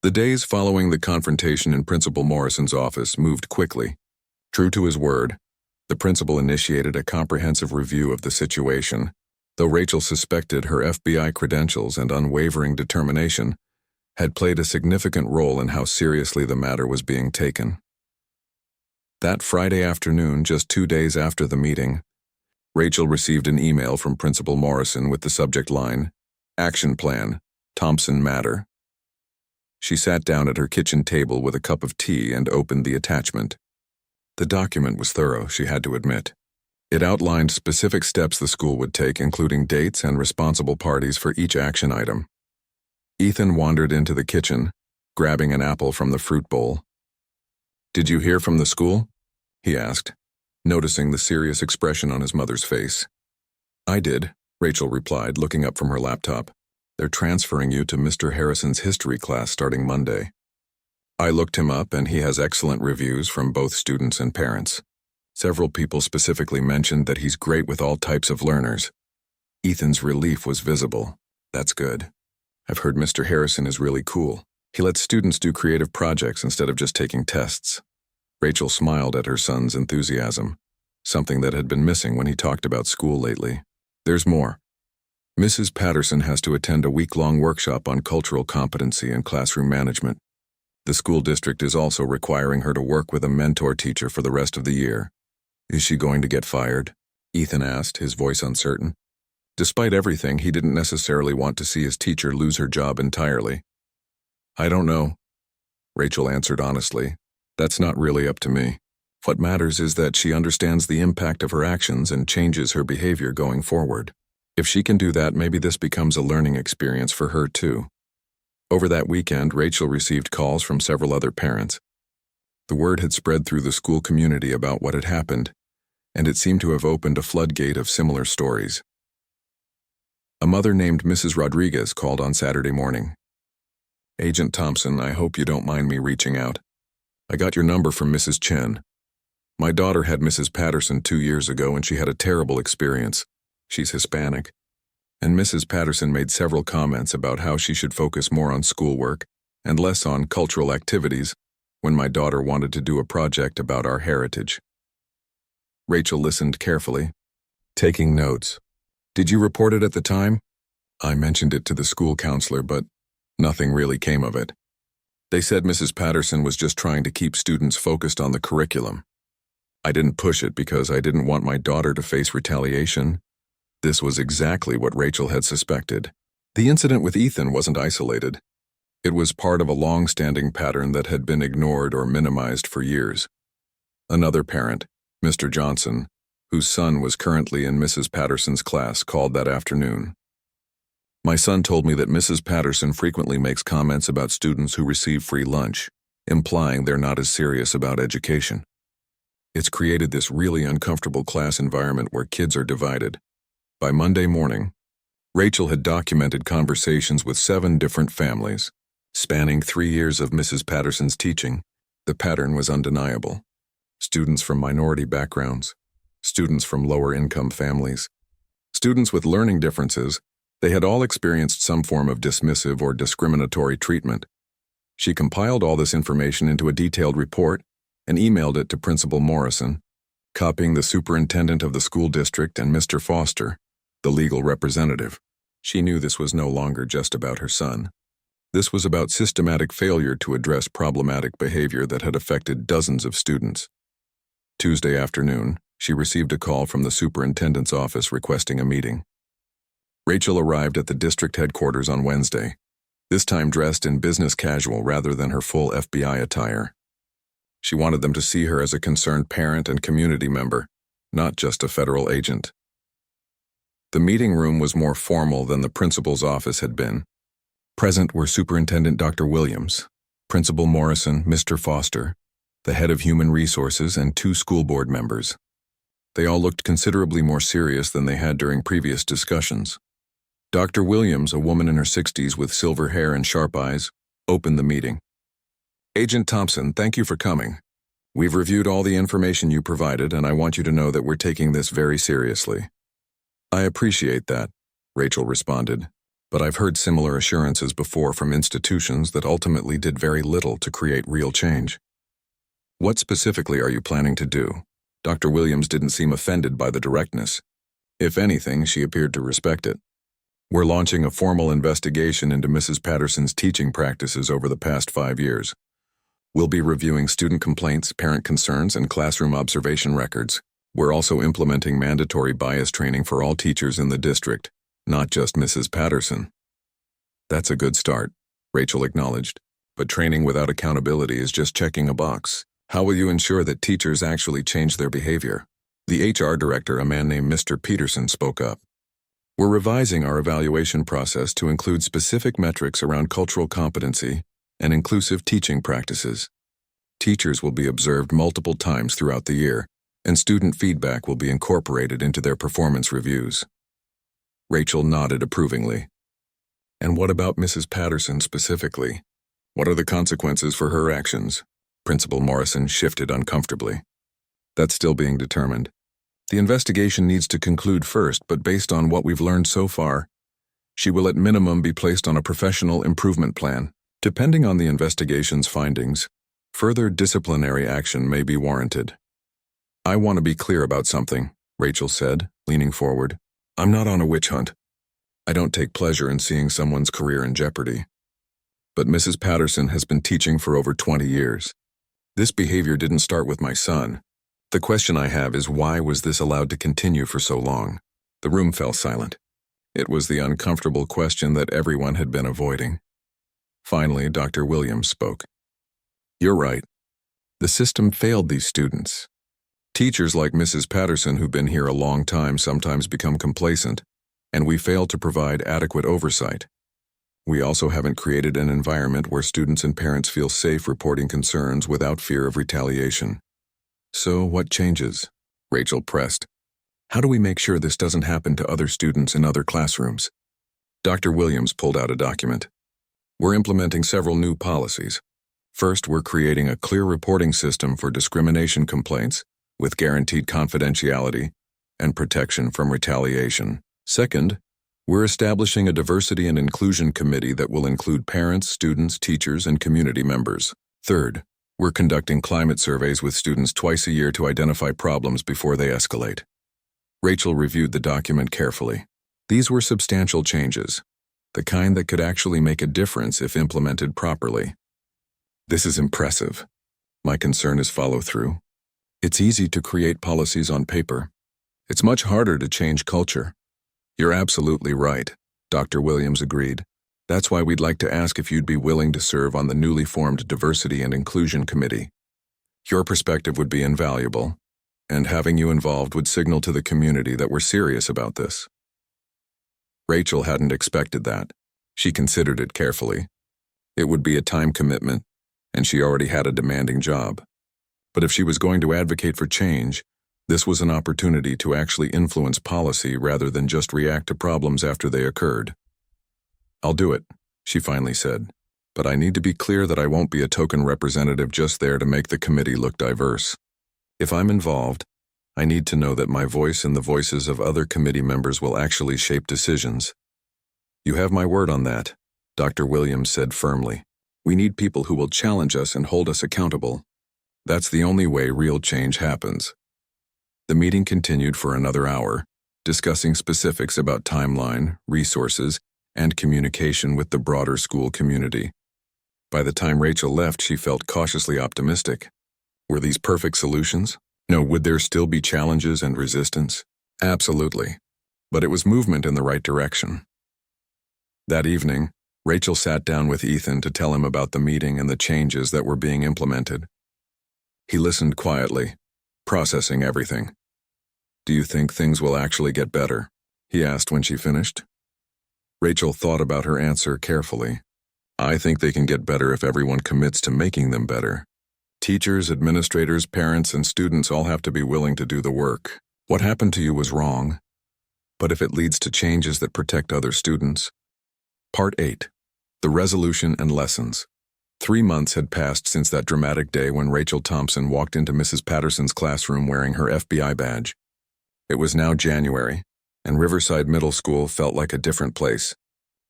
The days following the confrontation in Principal Morrison's office moved quickly. True to his word, the principal initiated a comprehensive review of the situation, though Rachel suspected her FBI credentials and unwavering determination had played a significant role in how seriously the matter was being taken. That Friday afternoon, just 2 days after the meeting, Rachel received an email from Principal Morrison with the subject line, "Action Plan, Thompson Matter." She sat down at her kitchen table with a cup of tea and opened the attachment. The document was thorough, she had to admit. It outlined specific steps the school would take, including dates and responsible parties for each action item. Ethan wandered into the kitchen, grabbing an apple from the fruit bowl. "Did you hear from the school?" he asked, noticing the serious expression on his mother's face. "I did," Rachel replied, looking up from her laptop. "They're transferring you to Mr. Harrison's history class starting Monday. I looked him up and he has excellent reviews from both students and parents. Several people specifically mentioned that he's great with all types of learners." Ethan's relief was visible. "That's good. I've heard Mr. Harrison is really cool. He lets students do creative projects instead of just taking tests." Rachel smiled at her son's enthusiasm, something that had been missing when he talked about school lately. "There's more. Mrs. Patterson has to attend a week-long workshop on cultural competency and classroom management. The school district is also requiring her to work with a mentor teacher for the rest of the year." "Is she going to get fired?" Ethan asked, his voice uncertain. Despite everything, he didn't necessarily want to see his teacher lose her job entirely. "I don't know," Rachel answered honestly. "That's not really up to me. What matters is that she understands the impact of her actions and changes her behavior going forward. If she can do that, maybe this becomes a learning experience for her too." Over that weekend, Rachel received calls from several other parents. The word had spread through the school community about what had happened, and it seemed to have opened a floodgate of similar stories. A mother named Mrs. Rodriguez called on Saturday morning. "Agent Thompson, I hope you don't mind me reaching out. I got your number from Mrs. Chen. My daughter had Mrs. Patterson 2 years ago and she had a terrible experience. She's Hispanic. And Mrs. Patterson made several comments about how she should focus more on schoolwork and less on cultural activities when my daughter wanted to do a project about our heritage." Rachel listened carefully, taking notes. "Did you report it at the time?" "I mentioned it to the school counselor, but nothing really came of it. They said Mrs. Patterson was just trying to keep students focused on the curriculum. I didn't push it because I didn't want my daughter to face retaliation." This was exactly what Rachel had suspected. The incident with Ethan wasn't isolated. It was part of a long-standing pattern that had been ignored or minimized for years. Another parent, Mr. Johnson, whose son was currently in Mrs. Patterson's class, called that afternoon. "My son told me that Mrs. Patterson frequently makes comments about students who receive free lunch, implying they're not as serious about education. It's created this really uncomfortable class environment where kids are divided." By Monday morning, Rachel had documented conversations with 7 different families. Spanning 3 years of Mrs. Patterson's teaching, the pattern was undeniable. Students from minority backgrounds, students from lower-income families, students with learning differences They had all experienced some form of dismissive or discriminatory treatment. She compiled all this information into a detailed report and emailed it to Principal Morrison, copying the superintendent of the school district and Mr. Foster, the legal representative. She knew this was no longer just about her son. This was about systematic failure to address problematic behavior that had affected dozens of students. Tuesday afternoon, she received a call from the superintendent's office requesting a meeting. Rachel arrived at the district headquarters on Wednesday, this time dressed in business casual rather than her full FBI attire. She wanted them to see her as a concerned parent and community member, not just a federal agent. The meeting room was more formal than the principal's office had been. Present were Superintendent Dr. Williams, Principal Morrison, Mr. Foster, the head of Human Resources, and 2 school board members. They all looked considerably more serious than they had during previous discussions. Dr. Williams, a woman in her 60s with silver hair and sharp eyes, opened the meeting. "Agent Thompson, thank you for coming. We've reviewed all the information you provided, and I want you to know that we're taking this very seriously." "I appreciate that," Rachel responded, "but I've heard similar assurances before from institutions that ultimately did very little to create real change." "What specifically are you planning to do?" Dr. Williams didn't seem offended by the directness. If anything, she appeared to respect it. "We're launching a formal investigation into Mrs. Patterson's teaching practices over the past 5 years. We'll be reviewing student complaints, parent concerns, and classroom observation records. We're also implementing mandatory bias training for all teachers in the district, not just Mrs. Patterson." "That's a good start," Rachel acknowledged. "But training without accountability is just checking a box. How will you ensure that teachers actually change their behavior?" The HR director, a man named Mr. Peterson, spoke up. "We're revising our evaluation process to include specific metrics around cultural competency and inclusive teaching practices. Teachers will be observed multiple times throughout the year, and student feedback will be incorporated into their performance reviews." Rachel nodded approvingly. "And what about Mrs. Patterson specifically? What are the consequences for her actions?" Principal Morrison shifted uncomfortably. "That's still being determined. The investigation needs to conclude first, but based on what we've learned so far, she will at minimum be placed on a professional improvement plan. Depending on the investigation's findings, further disciplinary action may be warranted." "I want to be clear about something," Rachel said, leaning forward. "I'm not on a witch hunt. I don't take pleasure in seeing someone's career in jeopardy. But Mrs. Patterson has been teaching for over 20 years. This behavior didn't start with my son. The question I have is, why was this allowed to continue for so long?" The room fell silent. It was the uncomfortable question that everyone had been avoiding. Finally, Dr. Williams spoke. "You're right. The system failed these students. Teachers like Mrs. Patterson who've been here a long time sometimes become complacent, and we fail to provide adequate oversight. We also haven't created an environment where students and parents feel safe reporting concerns without fear of retaliation." "So what changes?" Rachel pressed. "How do we make sure this doesn't happen to other students in other classrooms?" Dr. Williams pulled out a document. "We're implementing several new policies. First, we're creating a clear reporting system for discrimination complaints with guaranteed confidentiality and protection from retaliation. Second, we're establishing a diversity and inclusion committee that will include parents, students, teachers, and community members. Third, we're conducting climate surveys with students twice a year to identify problems before they escalate." Rachel reviewed the document carefully. These were substantial changes, the kind that could actually make a difference if implemented properly. "This is impressive. My concern is follow-through. It's easy to create policies on paper. It's much harder to change culture." "You're absolutely right," Dr. Williams agreed. "That's why we'd like to ask if you'd be willing to serve on the newly formed Diversity and Inclusion Committee. Your perspective would be invaluable, and having you involved would signal to the community that we're serious about this." Rachel hadn't expected that. She considered it carefully. It would be a time commitment, and she already had a demanding job. But if she was going to advocate for change, this was an opportunity to actually influence policy rather than just react to problems after they occurred. "I'll do it," she finally said, "but I need to be clear that I won't be a token representative just there to make the committee look diverse. If I'm involved, I need to know that my voice and the voices of other committee members will actually shape decisions. You have my word on that, Dr. Williams said firmly. We need people who will challenge us and hold us accountable. That's the only way real change happens. The meeting continued for another hour, discussing specifics about timeline, resources, and communication with the broader school community. By the time Rachel left, she felt cautiously optimistic. Were these perfect solutions? No, would there still be challenges and resistance? Absolutely. But it was movement in the right direction. That evening, Rachel sat down with Ethan to tell him about the meeting and the changes that were being implemented. He listened quietly, processing everything. Do you think things will actually get better? He asked when she finished. Rachel thought about her answer carefully. I think they can get better if everyone commits to making them better. Teachers, administrators, parents, and students all have to be willing to do the work. What happened to you was wrong, but if it leads to changes that protect other students. Part 8. The Resolution and Lessons. 3 months had passed since that dramatic day when Rachel Thompson walked into Mrs. Patterson's classroom wearing her FBI badge. It was now January, and Riverside Middle School felt like a different place,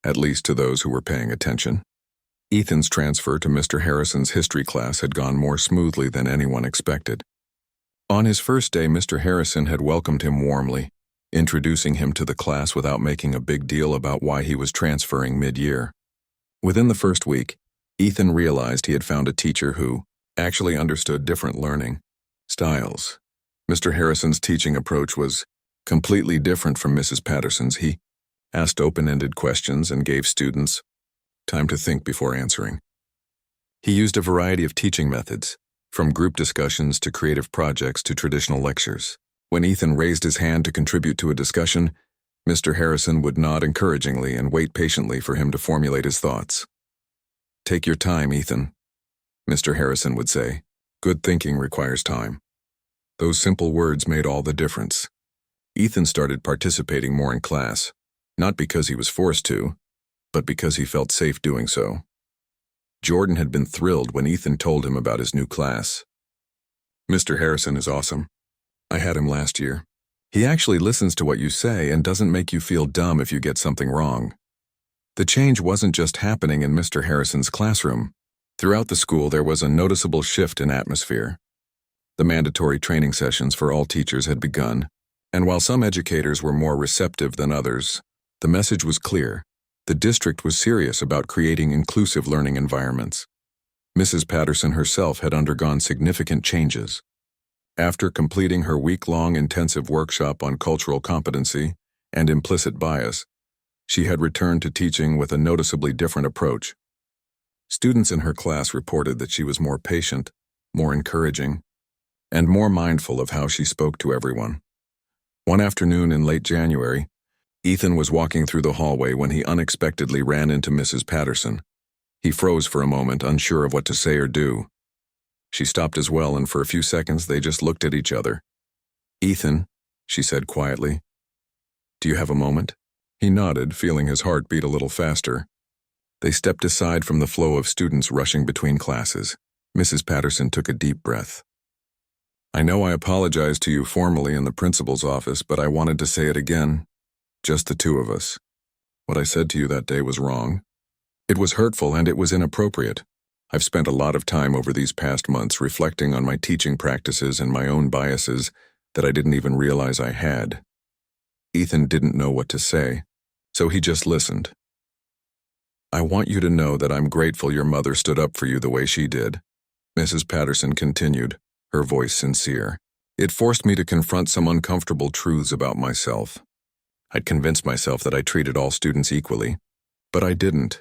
at least to those who were paying attention. Ethan's transfer to Mr. Harrison's history class had gone more smoothly than anyone expected. On his first day, Mr. Harrison had welcomed him warmly, introducing him to the class without making a big deal about why he was transferring mid-year. Within the first week, Ethan realized he had found a teacher who actually understood different learning styles. Mr. Harrison's teaching approach was completely different from Mrs. Patterson's. He asked open-ended questions and gave students time to think before answering. He used a variety of teaching methods, from group discussions to creative projects to traditional lectures. When Ethan raised his hand to contribute to a discussion, Mr. Harrison would nod encouragingly and wait patiently for him to formulate his thoughts. Take your time, Ethan, Mr. Harrison would say. Good thinking requires time. Those simple words made all the difference. Ethan started participating more in class, not because he was forced to, but because he felt safe doing so. Jordan had been thrilled when Ethan told him about his new class. Mr. Harrison is awesome. I had him last year. He actually listens to what you say and doesn't make you feel dumb if you get something wrong. The change wasn't just happening in Mr. Harrison's classroom. Throughout the school, there was a noticeable shift in atmosphere. The mandatory training sessions for all teachers had begun, and while some educators were more receptive than others, the message was clear. The district was serious about creating inclusive learning environments. Mrs. Patterson herself had undergone significant changes. After completing her week-long intensive workshop on cultural competency and implicit bias, she had returned to teaching with a noticeably different approach. Students in her class reported that she was more patient, more encouraging, and more mindful of how she spoke to everyone. One afternoon in late January, Ethan was walking through the hallway when he unexpectedly ran into Mrs. Patterson. He froze for a moment, unsure of what to say or do. She stopped as well, and for a few seconds they just looked at each other. Ethan, she said quietly, do you have a moment? He nodded, feeling his heart beat a little faster. They stepped aside from the flow of students rushing between classes. Mrs. Patterson took a deep breath. I know I apologized to you formally in the principal's office, but I wanted to say it again. Just the two of us. What I said to you that day was wrong. It was hurtful and it was inappropriate. I've spent a lot of time over these past months reflecting on my teaching practices and my own biases that I didn't even realize I had. Ethan didn't know what to say, so he just listened. I want you to know that I'm grateful your mother stood up for you the way she did, Mrs. Patterson continued, her voice sincere. It forced me to confront some uncomfortable truths about myself. I'd convinced myself that I treated all students equally, but I didn't.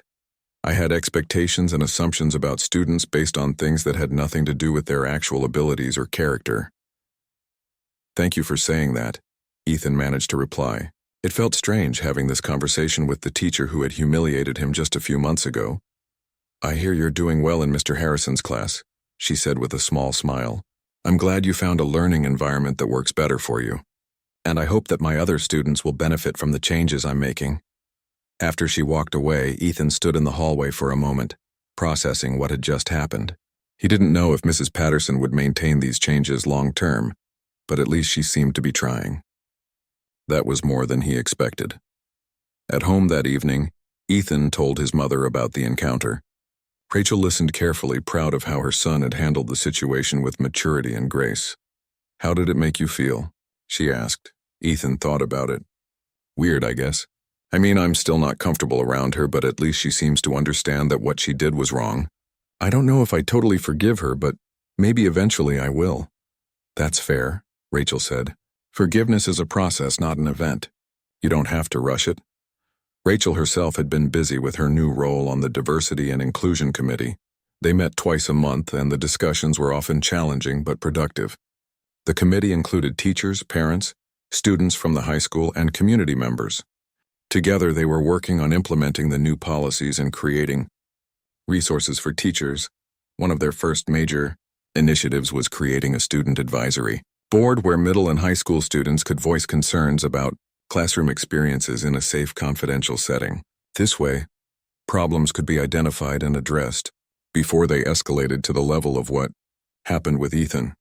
I had expectations and assumptions about students based on things that had nothing to do with their actual abilities or character. Thank you for saying that, Ethan managed to reply. It felt strange having this conversation with the teacher who had humiliated him just a few months ago. I hear you're doing well in Mr. Harrison's class, she said with a small smile. I'm glad you found a learning environment that works better for you. And I hope that my other students will benefit from the changes I'm making. After she walked away, Ethan stood in the hallway for a moment, processing what had just happened. He didn't know if Mrs. Patterson would maintain these changes long term, but at least she seemed to be trying. That was more than he expected. At home that evening, Ethan told his mother about the encounter. Rachel listened carefully, proud of how her son had handled the situation with maturity and grace. "How did it make you feel?" she asked. Ethan thought about it. "Weird, I guess. I mean, I'm still not comfortable around her, but at least she seems to understand that what she did was wrong. I don't know if I totally forgive her, but maybe eventually I will." "That's fair," Rachel said. "Forgiveness is a process, not an event. You don't have to rush it." Rachel herself had been busy with her new role on the Diversity and Inclusion Committee. They met twice a month, and the discussions were often challenging but productive. The committee included teachers, parents, students from the high school, and community members. Together, they were working on implementing the new policies and creating resources for teachers. One of their first major initiatives was creating a student advisory board where middle and high school students could voice concerns about classroom experiences in a safe, confidential setting. This way, problems could be identified and addressed before they escalated to the level of what happened with Ethan.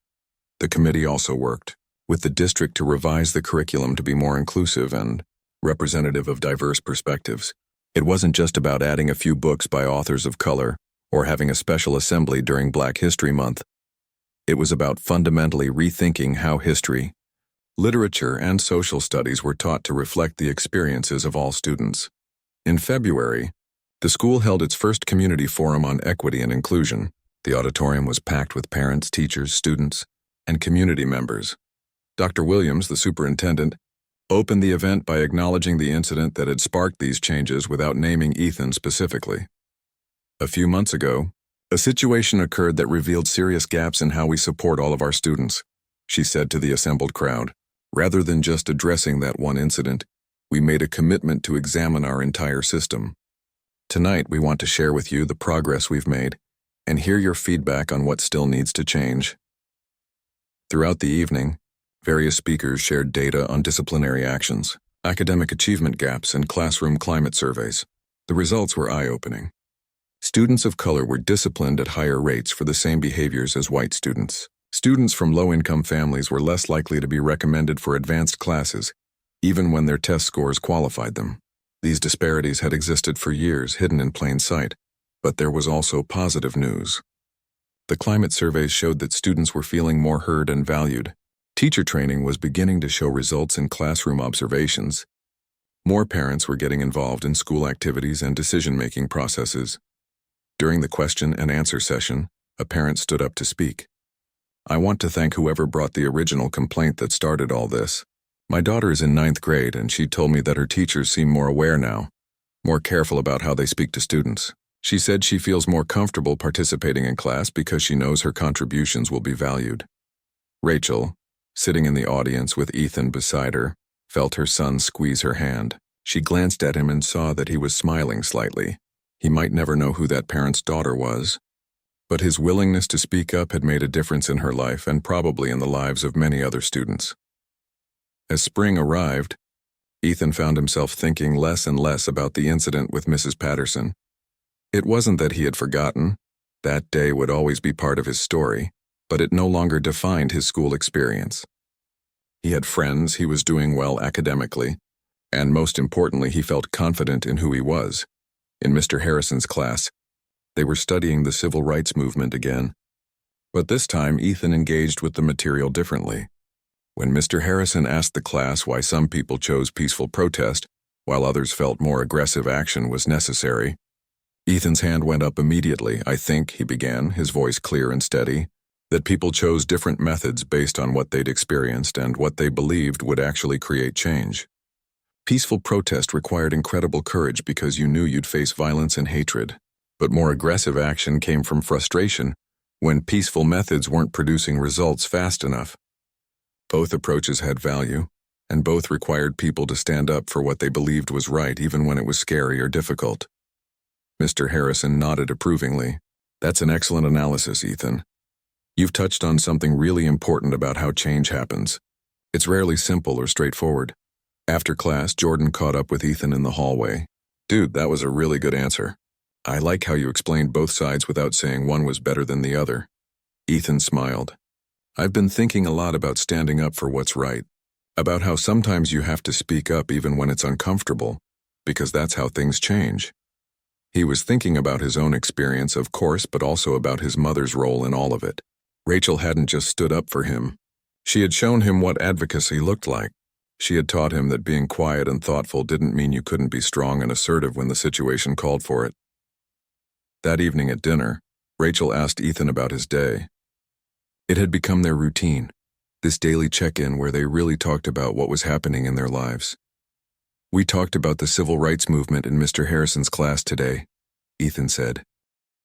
The committee also worked with the district to revise the curriculum to be more inclusive and representative of diverse perspectives. It wasn't just about adding a few books by authors of color or having a special assembly during Black History Month. It was about fundamentally rethinking how history, literature, and social studies were taught to reflect the experiences of all students. In February, the school held its first community forum on equity and inclusion. The auditorium was packed with parents, teachers, students, and community members. Dr. Williams, the superintendent, opened the event by acknowledging the incident that had sparked these changes without naming Ethan specifically. "A few months ago, a situation occurred that revealed serious gaps in how we support all of our students," she said to the assembled crowd. "Rather than just addressing that one incident, we made a commitment to examine our entire system. Tonight, we want to share with you the progress we've made and hear your feedback on what still needs to change." Throughout the evening, various speakers shared data on disciplinary actions, academic achievement gaps, and classroom climate surveys. The results were eye-opening. Students of color were disciplined at higher rates for the same behaviors as white students. Students from low-income families were less likely to be recommended for advanced classes, even when their test scores qualified them. These disparities had existed for years, hidden in plain sight, but there was also positive news. The climate surveys showed that students were feeling more heard and valued. Teacher training was beginning to show results in classroom observations. More parents were getting involved in school activities and decision-making processes. During the question and answer session, a parent stood up to speak. "I want to thank whoever brought the original complaint that started all this. My daughter is in 9th grade, and she told me that her teachers seem more aware now, more careful about how they speak to students. She said she feels more comfortable participating in class because she knows her contributions will be valued." Rachel, sitting in the audience with Ethan beside her, felt her son squeeze her hand. She glanced at him and saw that he was smiling slightly. He might never know who that parent's daughter was, but his willingness to speak up had made a difference in her life and probably in the lives of many other students. As spring arrived, Ethan found himself thinking less and less about the incident with Mrs. Patterson. It wasn't that he had forgotten. That day would always be part of his story, but it no longer defined his school experience. He had friends, he was doing well academically, and most importantly, he felt confident in who he was. In Mr. Harrison's class, they were studying the civil rights movement again. But this time, Ethan engaged with the material differently. When Mr. Harrison asked the class why some people chose peaceful protest, while others felt more aggressive action was necessary, Ethan's hand went up immediately. "I think," he began, his voice clear and steady, "that people chose different methods based on what they'd experienced and what they believed would actually create change. Peaceful protest required incredible courage because you knew you'd face violence and hatred. But more aggressive action came from frustration when peaceful methods weren't producing results fast enough. Both approaches had value, and both required people to stand up for what they believed was right even when it was scary or difficult." Mr. Harrison nodded approvingly. "That's an excellent analysis, Ethan. You've touched on something really important about how change happens. It's rarely simple or straightforward." After class, Jordan caught up with Ethan in the hallway. "Dude, that was a really good answer. I like how you explained both sides without saying one was better than the other." Ethan smiled. "I've been thinking a lot about standing up for what's right, about how sometimes you have to speak up even when it's uncomfortable, because that's how things change. He was thinking about his own experience, of course, but also about his mother's role in all of it. Rachel hadn't just stood up for him. She had shown him what advocacy looked like. She had taught him that being quiet and thoughtful didn't mean you couldn't be strong and assertive when the situation called for it. That evening at dinner, Rachel asked Ethan about his day. It had become their routine, this daily check-in where they really talked about what was happening in their lives. "We talked about the civil rights movement in Mr. Harrison's class today," Ethan said.